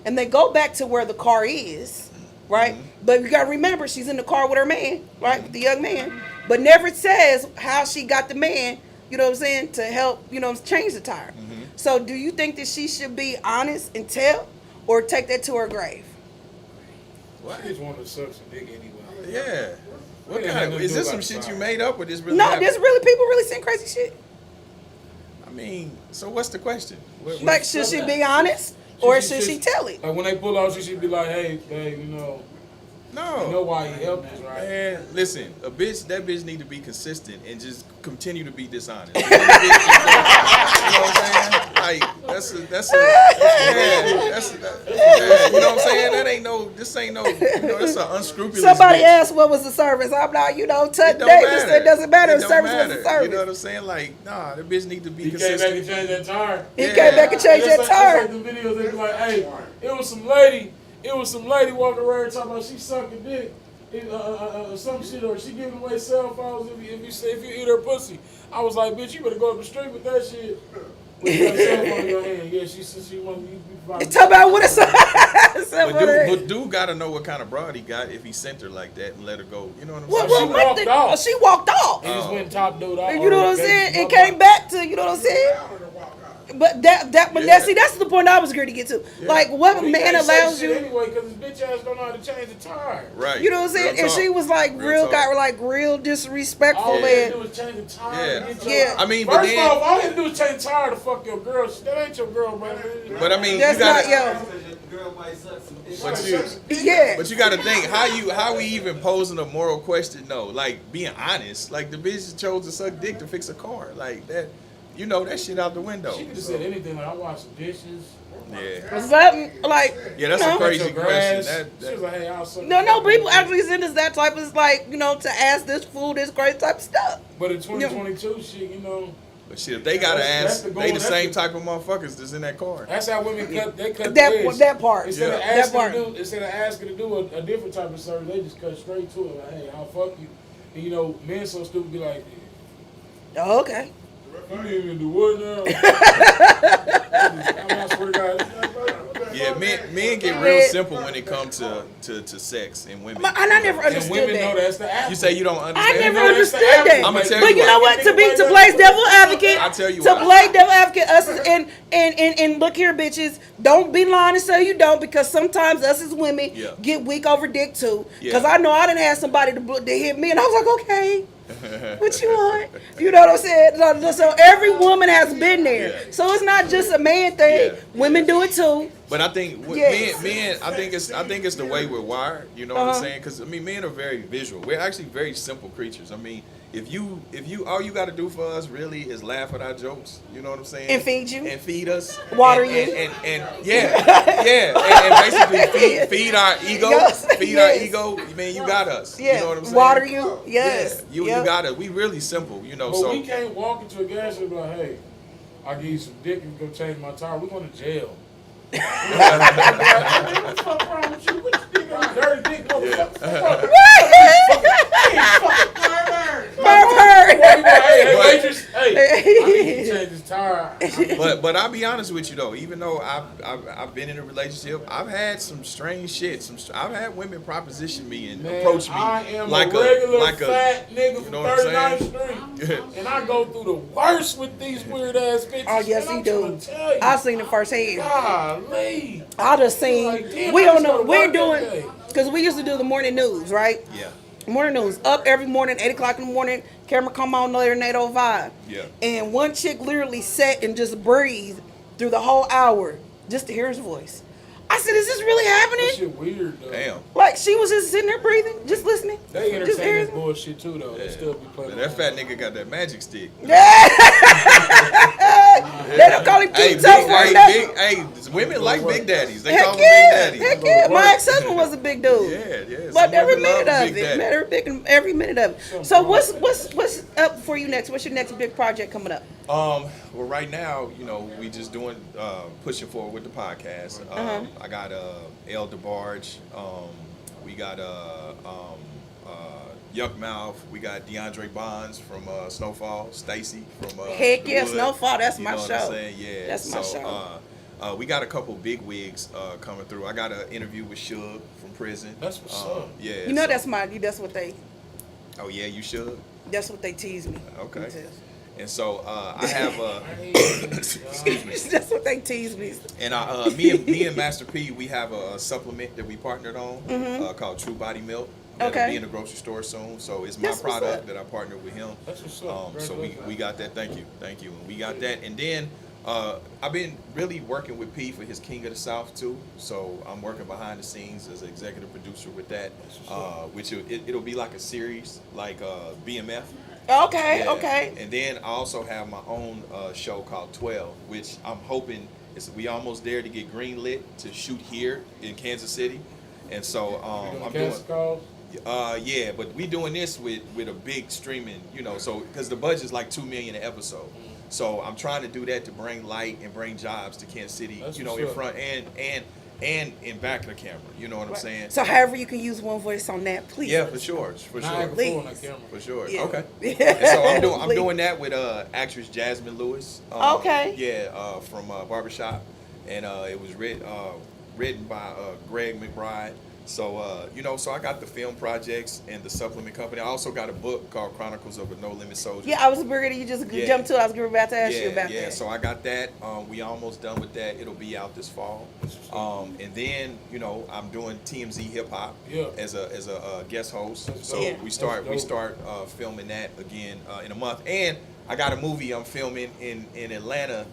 And they go back to where the car is. Right? But you got to remember, she's in the car with her man. Right? With the young man. But never says how she got the man, you know what I'm saying, to help, change the tire. So do you think that she should be honest and tell, or take that to her grave? What? She just wanted to suck some dick anyway. Yeah. What Yeah, kind no of, is this do some about shit the you tire. made up, or this really No, happened? there's really people really saying crazy shit. I mean, so what's the question? Like, should she be honest, or should she tell it? Like, when they pull out, she should be like, hey, babe, you know why he helped us, right? Man, listen, that bitch need to be consistent and just continue to be dishonest. You know what I'm saying? Like, you know what I'm saying? That ain't no, that's an unscrupulous Somebody bitch. asked what was the service. I'm like, It today don't just matter. it doesn't matter. It The don't service was matter. the service. You know what I'm saying? Like, nah, the bitch need to be He came consistent. back and changed that tire. He Yeah. came back and changed that That's tire. like the videos they be like, hey, it was some lady walking around talking about she sucking dick. Some shit, or she giving away cell phones if you eat her pussy. I was like, bitch, you better go up the street with that shit. With that cell phone in your hand. Yeah, she said she wanted you to Talk about what it's. But dude gotta know what kind of broad he got if he sent her like that and let her go. You know what I'm saying? Well, she walked off. She walked off. He just went top dude out. You know what I'm saying? And came back to, you know what I'm saying? But see, that's the point I was going to get to. Like, what man allows you? Anyway, because his bitch ass don't know how to change the tire. Right. You know what I'm saying? Real And talk. she was like real disrespectful. All he had to do And was change the tire. Yeah. Yeah. I mean, but First then, off, all you had to do is change the tire to fuck your girl. That ain't your girl, man. but I mean, that's you gotta, not yeah. but you gotta think how we even posing a moral question though? Like being honest, like the bitch chose to suck dick to fix a car, like that. You know that shit out the window. She could have said anything like, I wash the dishes. Yeah. Something like Yeah, that's you a know, crazy Your question. grass. She was like, hey, I'll suck No, people actually send us that type of like, you know, to ask this fool this great type of stuff. But in 2022, shit, you know, But shit, if they gotta That's ask, the goal, they the that's same the- type of motherfuckers that's in that car. that's how women cut. They cut That the that part. Instead of Yeah. That asking part. to do, instead of asking to do a different type of service, they just cut straight to it. Like, hey, I'll fuck you. And you know, men so stupid be like, Oh, okay. you didn't even do what now? I swear to God. Yeah, men get real simple when it comes to sex and women. And I never And understood women know that. that's the app. You say you don't I understand? never know that's the understood average. that. I'ma tell But you you know why. what? To play devil advocate, I'll tell you to why. play devil advocate, us and look here, bitches, don't be lying and say you don't, because sometimes us as women Yeah. get weak over dick too. Because Yeah. I know I didn't have somebody to hit me, and I was like, okay. What you want? You know what I'm saying? So every woman has been there. Yeah. So it's not just a man thing. Yeah. Women do it too. But I think Yes. men, I think it's the way we're wired. You know what Uh-huh. I'm saying? Because I mean, men are very visual. We're actually very simple creatures. I mean, if you all you got to do for us really is laugh at our jokes. You know what I'm saying? And feed you. and feed us, Water and, you. and and basically feed our ego, Yes. feed our Yes. ego. Man, you got us. Yeah. You know what I'm saying? Water you. Yes. Yeah, you Yep. got it. We really simple. You know, But so we can't walk into a gas station and be like, hey, I'll give you some dick and go change my tire. We're going to jail. What the fuck wrong with you? What you think I'm dirty dick? Motherfucker. Hey, waitress. Hey, I need you to change this tire. But I'll be honest with you though, even though I've been in a relationship, I've had some strange shit. I've had women proposition me and Man, approach me I am like a regular like fat nigga you from know what I'm 39th Street, and I go through the worst with these weird ass bitches. Oh yes, and he I'm do. trying to tell you. I seen it firsthand. Golly. I just seen. Like, damn, We I don't just know. gotta We're work that doing day. because we used to do the morning news, right? Yeah. Morning news up every morning, 8 o'clock in the morning. Camera come on later than 8:05. Yeah. And one chick literally sat and just breathed through the whole hour just to hear his voice. I said, "Is this really That happening?" shit weird though. Damn. Like she was just sitting there breathing, just listening. They just entertain hearing. this bullshit too though. They still be playing. But that fat nigga got that magic stick. They don't call him too Hey, tough for nothing. women like big daddies. They Heck call them yeah, big heck daddies. yeah. My ex-husband was a big dude. Yeah. But Some every women minute love of big it, daddy. every minute of it. So what's up for you next? What's your next big project coming up? Well, right now, you know, we just doing pushing forward with the podcast. I got El DeBarge. We got Yuck Mouth. We got DeAndre Bonds from Snowfall. Stacy from Heck The yeah, Wood. Snowfall. That's You my know what show. I'm saying? Yeah. That's my show. We got a couple big wigs coming through. I got an interview with Suge from prison. That's what's up. Yeah. You know so- that's what they Oh yeah, you should. tease me. Okay. And so I have excuse me. That's what they tease me. And me and Master P, we have a supplement that we partnered on called True Body Milk. That'll Okay. be in the grocery store soon. So it's my That's what's product up. that I partnered with him. That's what's up. So we got that. Thank you. And we got that. And then I've been really working with P for his King of the South too. So I'm working behind the scenes as an executive producer with that, which it'll be like a series, like BMF. Okay, Yeah. okay. And then I also have my own show called 12, which I'm hoping we almost there to get green lit to shoot here in Kansas City. And so I'm doing doing. calls? Yeah, but we doing this with a big streaming, so because the budget's like $2 million an episode. So I'm trying to do that to bring light and bring jobs to Kansas City, That's in what's up. front and in back of the camera. You know what I'm saying? So however you can use one voice on that, please. Yeah, for sure, Please. On that camera. for sure. Yeah. Okay. And so I'm doing that with actress Jasmine Lewis. Okay. Yeah, from Barbershop, and it was written by Greg McBride. So so I got the film projects and the supplement company. I also got a book called Chronicles of a No Limit Soldier. Yeah, I was worried you just Yeah. jumped to. I was about to ask you about yeah. that. So I got that. We almost done with that. It'll be out this fall. And then I'm doing TMZ Hip Hop Yeah. as a guest host. That's So dope. we start That's filming that again in a month. And I got a movie I'm filming in Atlanta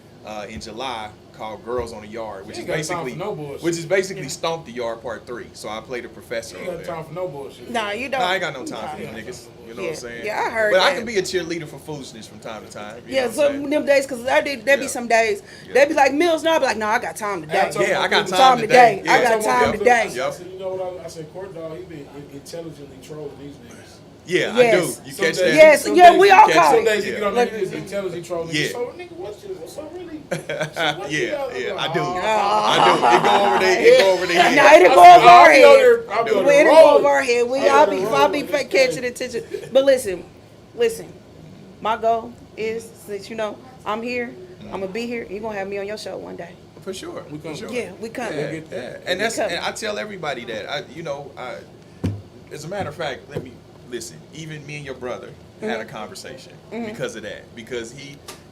in July called Girls on the Yard, which You is ain't got time basically for no bullshit. Stomp the Yard Part 3. So I play the professor You over ain't there. got time for no bullshit. Nah, you don't. No, I ain't got no time for Nah. them niggas. You know Yeah. what I'm saying? Yeah, I heard But I that. can be a cheerleader for foolishness from time to time. You know Yeah, what I'm saying? some them days, because there Yeah. be some days, Yeah. they be like, Mills, no, I be like, no, I got time today. Yeah, I got Time time today. today. I Yeah. got time Yep. today. Yep. I said, you know what? I said, Court Dog, he been intelligently trolling these niggas. Yeah, Yes. I do. You Some catch days- that? Yes, some yeah, days we you all catch- call Some it. days you get on Yeah. there, just intelligently trolling. Yeah. So, nigga, what's so really? Yeah, I do. Ah. I do. It go over there. It go over there. No, it'll go I'll over our be head. on there- I'll be on there It'll go rolling. over our head. I'll be catching attention. But listen. My goal is, since I'm here, I'm gonna be here. You're gonna have me on your show one day. For sure. We come. For sure. Yeah, we coming. Yeah, get that. yeah. And that's coming. and I tell everybody that as a matter of fact, let me listen. Even me and your brother had a conversation because of that. Because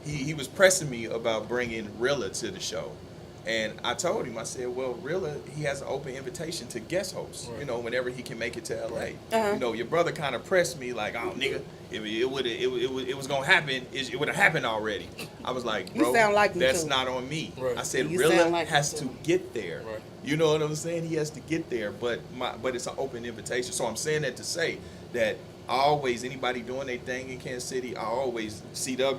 he was pressing me about bringing Rilla to the show. And I told him, I said, well, Rilla, he has an open invitation to guest host, Right. whenever he can make it to LA. Uh-huh. Your brother kind of pressed me like, oh, nigga, if it was going to happen, it would have happened already. I was like, You bro, sound like me, that's too. not on me. Right. I said, You Rilla sound like me, has too. to get there. Right. You know what I'm saying? He has to get there, but it's an open invitation. So I'm saying that to say that anybody doing their thing in Kansas City, C-Dub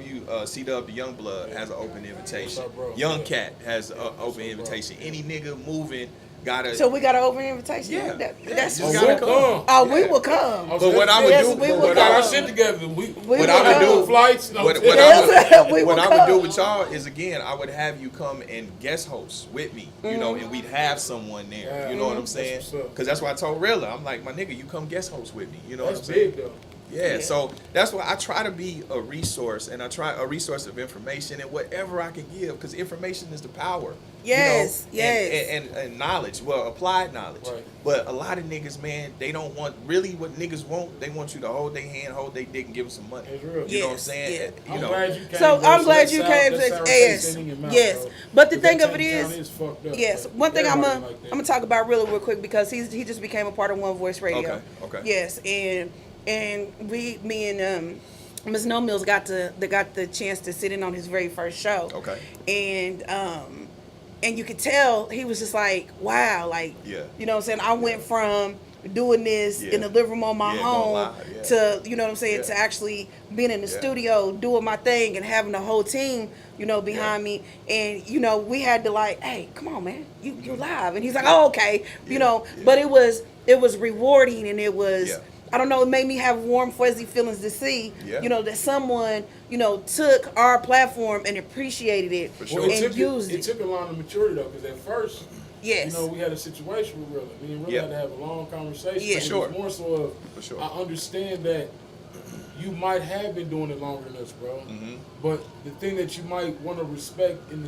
the Young Blood has an open invitation. What's up, bro? Young Yeah. Cat has an What's open up, bro? invitation. Any nigga moving gotta. So we got an open invitation. Yeah. That's You what's gotta up. come. Oh, we will come. But what I would Yes, do, we will We what got I our come. shit together. We What I would do- flights. No what tickets. We will I would do come. with y'all is, again, I would have you come and guest host with me, and we'd have someone there. Yeah. You know what I'm That's saying? what's up. Because that's why I told Rilla, I'm like, my nigga, you come guest host with me. You know That's what I'm saying? big though. Yeah, Yeah. so that's why I try to be a resource, and I try a resource of information and whatever I can give, because information is the power. Yes, and, yes. and knowledge, well, applied knowledge. Right. But a lot of niggas, man, they don't want really what niggas want. They want you to hold their hand, hold their dick, and give them some money. It's real. You know what I'm Yes, saying? yeah. You I'm know. glad you came. So bro. I'm glad that you sour- came that to sour yes, taste in your mouth, yes. bro. But the That thing of town it is, fucked up, yes. bro. One thing Everybody I'm like that. gonna talk about really real quick because he just became a part of One Voice Radio. Okay. Yes, and me and Ms. No Mills got the chance to sit in on his very first show. Okay. And you could tell he was just like, wow, like, Yeah. you know what I'm saying? I went from doing this in the living room of my Yeah, home going live, yeah. to, you know what I'm saying, Yeah. to actually being in the Yeah. studio, doing my thing and having the whole team, behind me. And, we had to like, hey, come on, man, you live. And he's like, oh, okay, Yeah. but it was rewarding, and it was, Yeah. I don't know, it made me have warm, fuzzy feelings to see, Yeah. that someone, took our platform and appreciated it For sure. Well, and used it took a lot of maturity though, because at first, Yes. we had a situation with Rilla. Me and Rilla Yeah. had to have a long conversation. Yeah. It Sure. was more so of, For sure. I understand that you might have been doing it longer than us, bro. Mm-hmm. But the thing that you might want to respect in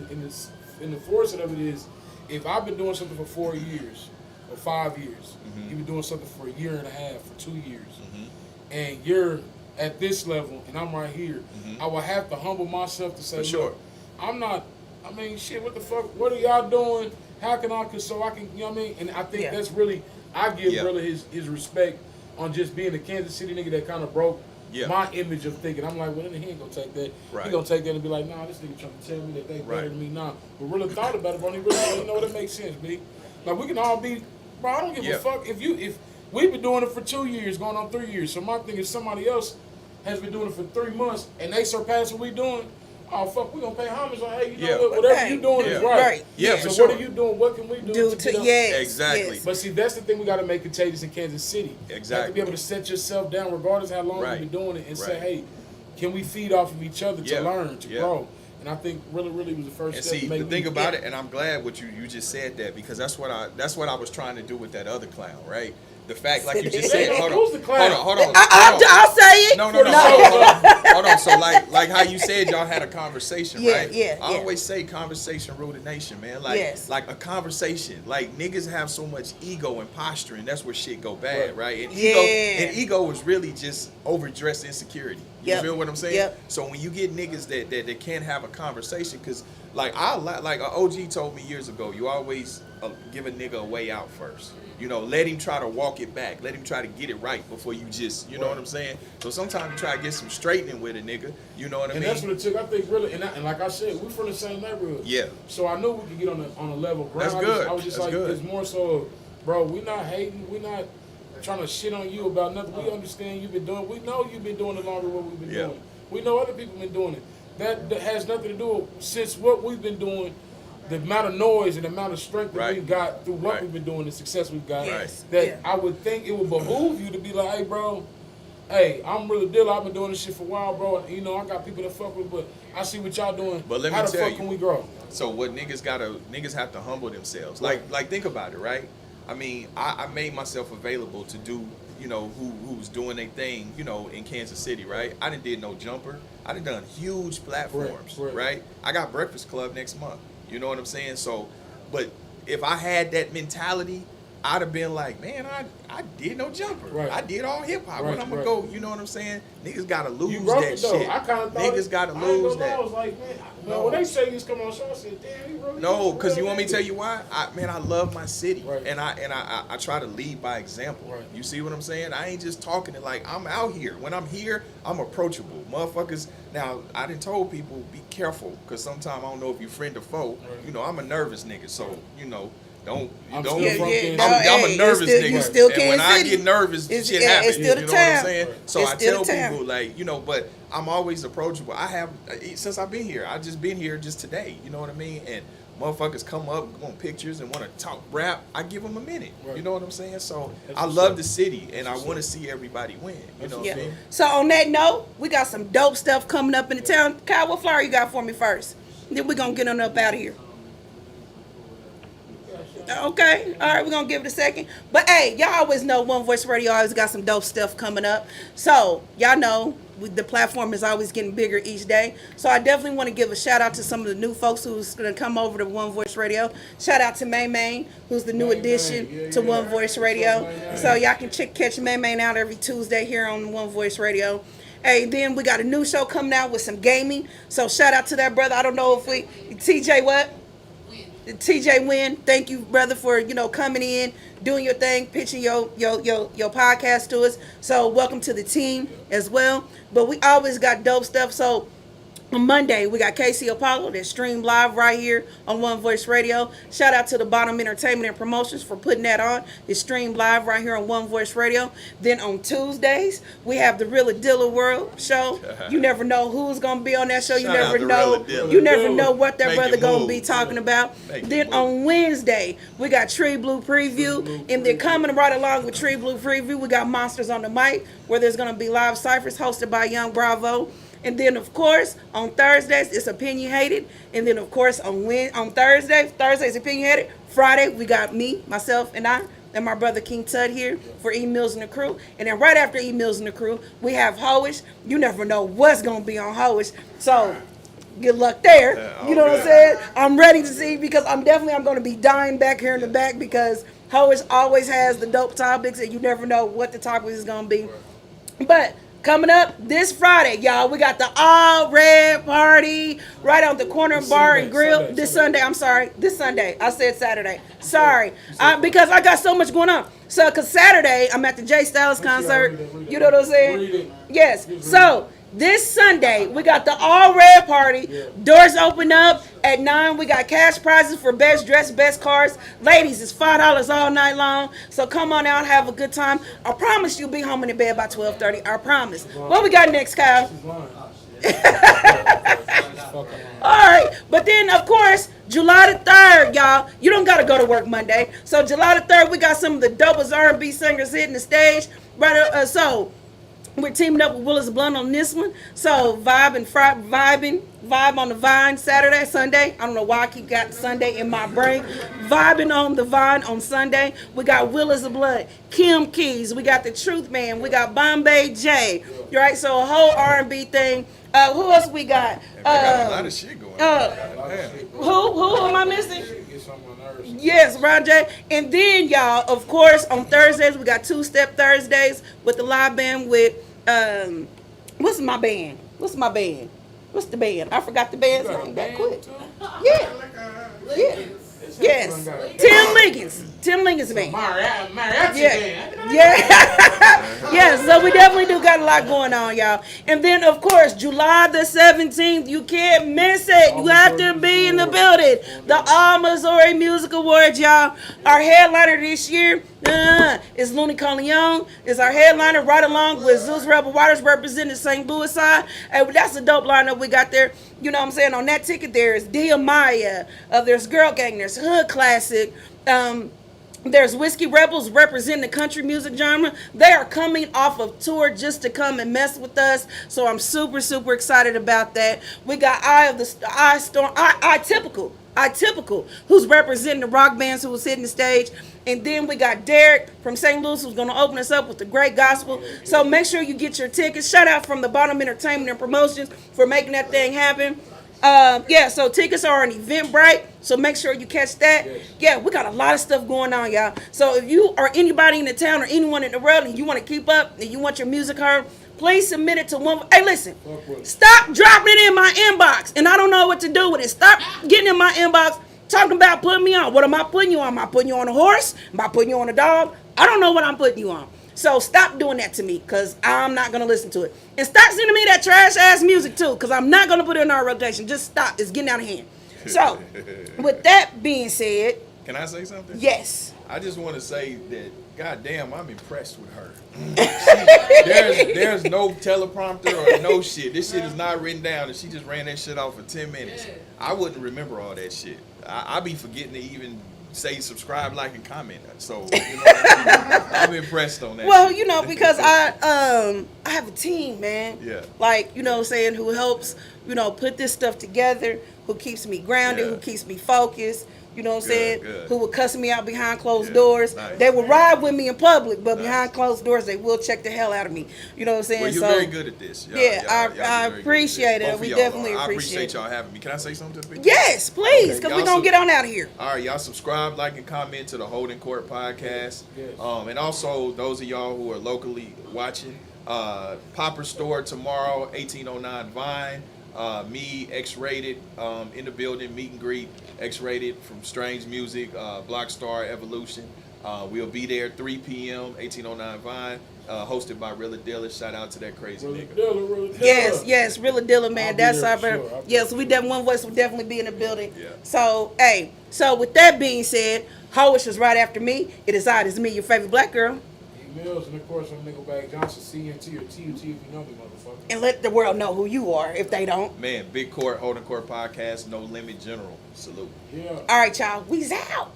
the force of it is, if I've been doing something for 4 years or 5 years, Mm-hmm. you've been doing something for a year and a half, for 2 years, and you're at this level and I'm right here, I will have to humble myself to say, For sure. look, I'm not. I mean, shit. What the fuck? What are y'all doing? How can I? So I can. You know what I mean? And I think Yeah. that's really. I give Yeah. Rilla his respect on just being a Kansas City nigga that kind of broke Yeah. my image of thinking. I'm like, well, then he ain't gonna take that. Right. He gonna take that and be like, nah, this nigga trying to tell me that they better Right. than me. Nah, but Rilla thought about it, bro. And he really, you know what? It makes sense, B. Like we can all be, bro. I don't give Yeah. a fuck if we've been doing it for 2 years, going on 3 years. So my thing is, somebody else has been doing it for 3 months and they surpass what we doing. oh fuck, we gonna pay homage on, hey, you know Yeah. what, whatever Hey, you doing yeah. is right. Right. Yeah, So for sure. what are you doing? What can we do to get up? yes, Exactly. yes. But see, that's the thing we got to make contagious in Kansas City. You have to Exactly. be able to set yourself down, regardless of how long Right. you've been doing it, and say, Right. hey, can we feed off of each other Yeah. to learn, to Yeah. grow? And I think really was the first And step. see, to make the thing me- about it, and I'm glad what you just said that, because that's what I was trying to do with that other clown, right? The fact, like you just said, hold on, Who's the clown? hold on. I'll say it. No. No. Hold on. So like how you said y'all had a conversation, Yeah, right? yeah, I yeah. always say conversation rule the nation, man. Like Yes. like a conversation. Like niggas have so much ego and posturing. That's where shit go bad, right? And Yeah. ego is really just overdressed insecurity. You Yep. feel what I'm saying? Yep. So when you get niggas that can't have a conversation, because like an OG told me years ago, you always give a nigga a way out first. You know, let him try to walk it back. Let him try to get it right before you just, you know what I'm saying? So sometimes you try to get some straightening with a nigga. You know what I And mean? that's what it took. I think really, and like I said, we're from the same neighborhood. Yeah. So I knew we could get on a level ground. That's good. I was just That's like, good. it's more so, bro. We're not hating. We're not trying to shit on you about nothing. We understand you've been doing. We know you've been doing it longer than what we've been Yeah. doing. We know other people been doing it. That has nothing to do with since what we've been doing. The amount of noise and the amount of strength that Right. we've got through what Right. we've been doing, the success we've got, Yes. that Yeah. I would think it would behoove you to be like, hey, bro, hey, I'm really deal. I've been doing this shit for a while, bro. And, you know, I got people that fuck with, but I see what y'all doing. But let me How the tell fuck you. can we grow? So what niggas have to humble themselves. Like think about it, right? I mean, I made myself available to do, you know, who's doing their thing, you know, in Kansas City, right? I didn't did no jumper. I done done huge platforms, Correct. right? I got Breakfast Club next month. You know what I'm saying? So, but if I had that mentality, I'd have been like, man, I did no jumper. Right. I did all hip hop. Right, When I'm gonna right. go, you know what I'm saying? Niggas gotta lose You wrote that it though. shit. I kind of thought Niggas gotta I ain't lose gonna lie, that. I was like, man, No. when they say this come on the show, I said, damn, he really No, is because real you want me to nigga. tell you why? I love my city, Right. and I try to lead by example. Right. You see what I'm saying? I ain't just talking it like I'm out here. When I'm here, I'm approachable, motherfuckers. Now I done told people be careful, because sometimes I don't know if you friend or foe. Right. You know, I'm a nervous nigga, so you know, don't. I'm don't. still from Kansas no, City. I'm hey, a nervous it's still, nigga. You still and when Kansas I City. get nervous, It's- shit yeah, happens. it's still the you know what I'm town. saying? Right. So It's I still tell the town. people like, you know, but I'm always approachable. I have since I've been here. I just been here just today. You know what I mean? And motherfuckers come up, want pictures, and want to talk rap. I give them a minute. Right. You know what I'm saying? So That's I what's love up. the city, and I That's want to what's see everybody win. You That's know what's what I Yeah. mean? So on that note, we got some dope stuff coming up in the town. Kyle, what flower you got for me first? Then we're gonna get on up out of here. Okay, all right, we're gonna give it a second. But hey, y'all always know One Voice Radio always got some dope stuff coming up. So y'all know the platform is always getting bigger each day. So I definitely want to give a shout out to some of the new folks who's gonna come over to One Voice Radio. Shout out to May May, who's the new May addition May, yeah, to yeah. One Voice Radio. So y'all can catch May May out every Tuesday here on One Voice Radio. Hey, then we got a new show coming out with some gaming. So shout out to that brother. I don't know if TJ what? TJ Wynn, thank you, brother, for coming in, doing your thing, pitching your podcast to us. So welcome to the team as well. But we always got dope stuff. So on Monday, we got Casey Apollo that streamed live right here on One Voice Radio. Shout out to the Bottom Entertainment and Promotions for putting that on. It's streamed live right here on One Voice Radio. Then on Tuesdays, we have the Real Adilla World show. You never know who's going to be on that show. You Shout out never to know. Real Adilla. You never know what that Make brother it going to move. be talking about. Make it Then move. on Wednesday, we got Tree Blue Preview. And then coming right along with Tree Blue Preview, we got Monsters on the Mic, where there's going to be live ciphers hosted by Young Bravo. And then, of course, on Thursdays, it's Opinionated. And then, of course, on Thursday's Opinionated. Friday, we got me, myself, and my brother King Tud here for E-Millz and the Crew. And then right after E-Millz and the Crew, we have Hoish. You never know what's going to be on Hoish. So, good luck there. Yeah, You know what I'm okay. saying? I'm ready to see, because I'm going to be dying back here in the back, because Hoish always has the dope topics, and you never know what the topic is going to be. But coming up this Friday, y'all, we got the All Red Party right on the corner This bar Sunday, and grill. Sunday, This Sunday. Sunday, I'm sorry. This Sunday. I said Saturday. Sorry. Because I got so much going on. So, because Saturday, I'm at the Jay Styles concert. read it. You know what I'm saying? Read it. Yes. Just read So, this Sunday, we got the All Red Party. Yeah. Doors open up at 9. We got cash prizes for best dress, best cars. Ladies, it's $5 all night long. So come on out, have a good time. I promise you'll be home in the bed by 12:30. I promise. What we got next, Kyle? She's lying. Fuck 'em. All right, but then of course July the 3rd, y'all, you don't gotta go to work Monday. So July the 3rd, we got some of the dopest R&B singers hitting the stage. Right, so we're teaming up with Willis Blunt on this one. So vibe on the Vine Saturday, Sunday. I don't know why I keep got Sunday in my brain. Vibing on the Vine on Sunday. We got Willis Blunt, Kim Keys. We got the Truth Man. We got Bombay J. Right, so a whole R&B thing. Who else we got? They got a lot of shit going on. Who am I missing? Get some on nerves. Yes, Ron J. And then, y'all, of course, on Thursdays, we got Two-Step Thursdays with the live band with, what's my band? What's the band? I forgot the band's name that quick. Yeah. Yeah. Yes. Tim Liggins band. Yeah. Yeah, so we definitely do got a lot going on, y'all. And then, of course, July the 17th, you can't miss it. You have to be in the building. The All Missouri Music Awards, y'all. Our headliner this year is Looney Corleone. Is our headliner right along with Zeus Rebel Waters representing St. Louis side. And that's a dope lineup we got there. You know what I'm saying? On that ticket there is Dia Maya. There's Girl Gang. There's Hood Classic. There's Whiskey Rebels representing the country music genre. They are coming off of tour just to come and mess with us. So I'm super, super excited about that. We got Typical, who's representing the rock bands who was hitting the stage. And then we got Derek from St. Louis who's going to open us up with the great gospel. So make sure you get your tickets. Shout out from the Bottom Entertainment and Promotions for making that thing happen. So tickets are on Eventbrite, so make sure you catch that. Yeah, we got a lot of stuff going on, y'all. So if you are anybody in the town or anyone in the world and you want to keep up and you want your music heard, please submit it to one. Hey, listen, stop dropping it in my inbox, and I don't know what to do with it. Stop getting in my inbox talking about putting me on. What am I putting you on? Am I putting you on a horse? Am I putting you on a dog? I don't know what I'm putting you on. So stop doing that to me, because I'm not going to listen to it. And stop sending me that trash-ass music, too, because I'm not going to put it in our rotation. Just stop. It's getting out of hand. So, with that being said... Can I say something? Yes. I just want to say that, goddamn, I'm impressed with her. There's no teleprompter or no shit. This shit is not written down, and she just ran that shit off for 10 minutes. I wouldn't remember all that shit. I be forgetting to even... say subscribe, like, and comment. So I'm impressed on that. Well, because I have a team, man. Yeah. Like, what I'm saying, who helps, put this stuff together, who keeps me grounded, who keeps me focused. You know what I'm saying? Good. Who will cuss me out behind closed doors. Nice. They will ride with me in public, but behind closed doors, they will check the hell out of me. You know what I'm saying? Well, you're very good at this. I appreciate it. We definitely I appreciate y'all having me. Can I say something to the people? Yes, please, because we're going to get on out of here. All right, y'all subscribe, like, and comment to the Holding Court podcast. Yes. And also, those of y'all who are locally watching, Popper Store tomorrow, 1809 Vine. Me, X-Rated, in the building, meet and greet, X-Rated from Strange Music, Blockstar Evolution. We'll be there 3 p.m., 1809 Vine, hosted by Rilla Dilla. Shout out to that crazy nigga. Rilla Dilla. Yes, Rilla Dilla, man. That's our yes, one voice will definitely be in the building. Yeah. So, so with that being said, Hoish is right after me. It is me, your favorite black girl. E-Millz, and of course I'm Nickelback Johnson, CNT or TUT if you know me, motherfucker. And let the world know who you are if they don't. Man, Big Court, Holding Court podcast, No Limit General. Salute. Yeah. All right, y'all. We's out.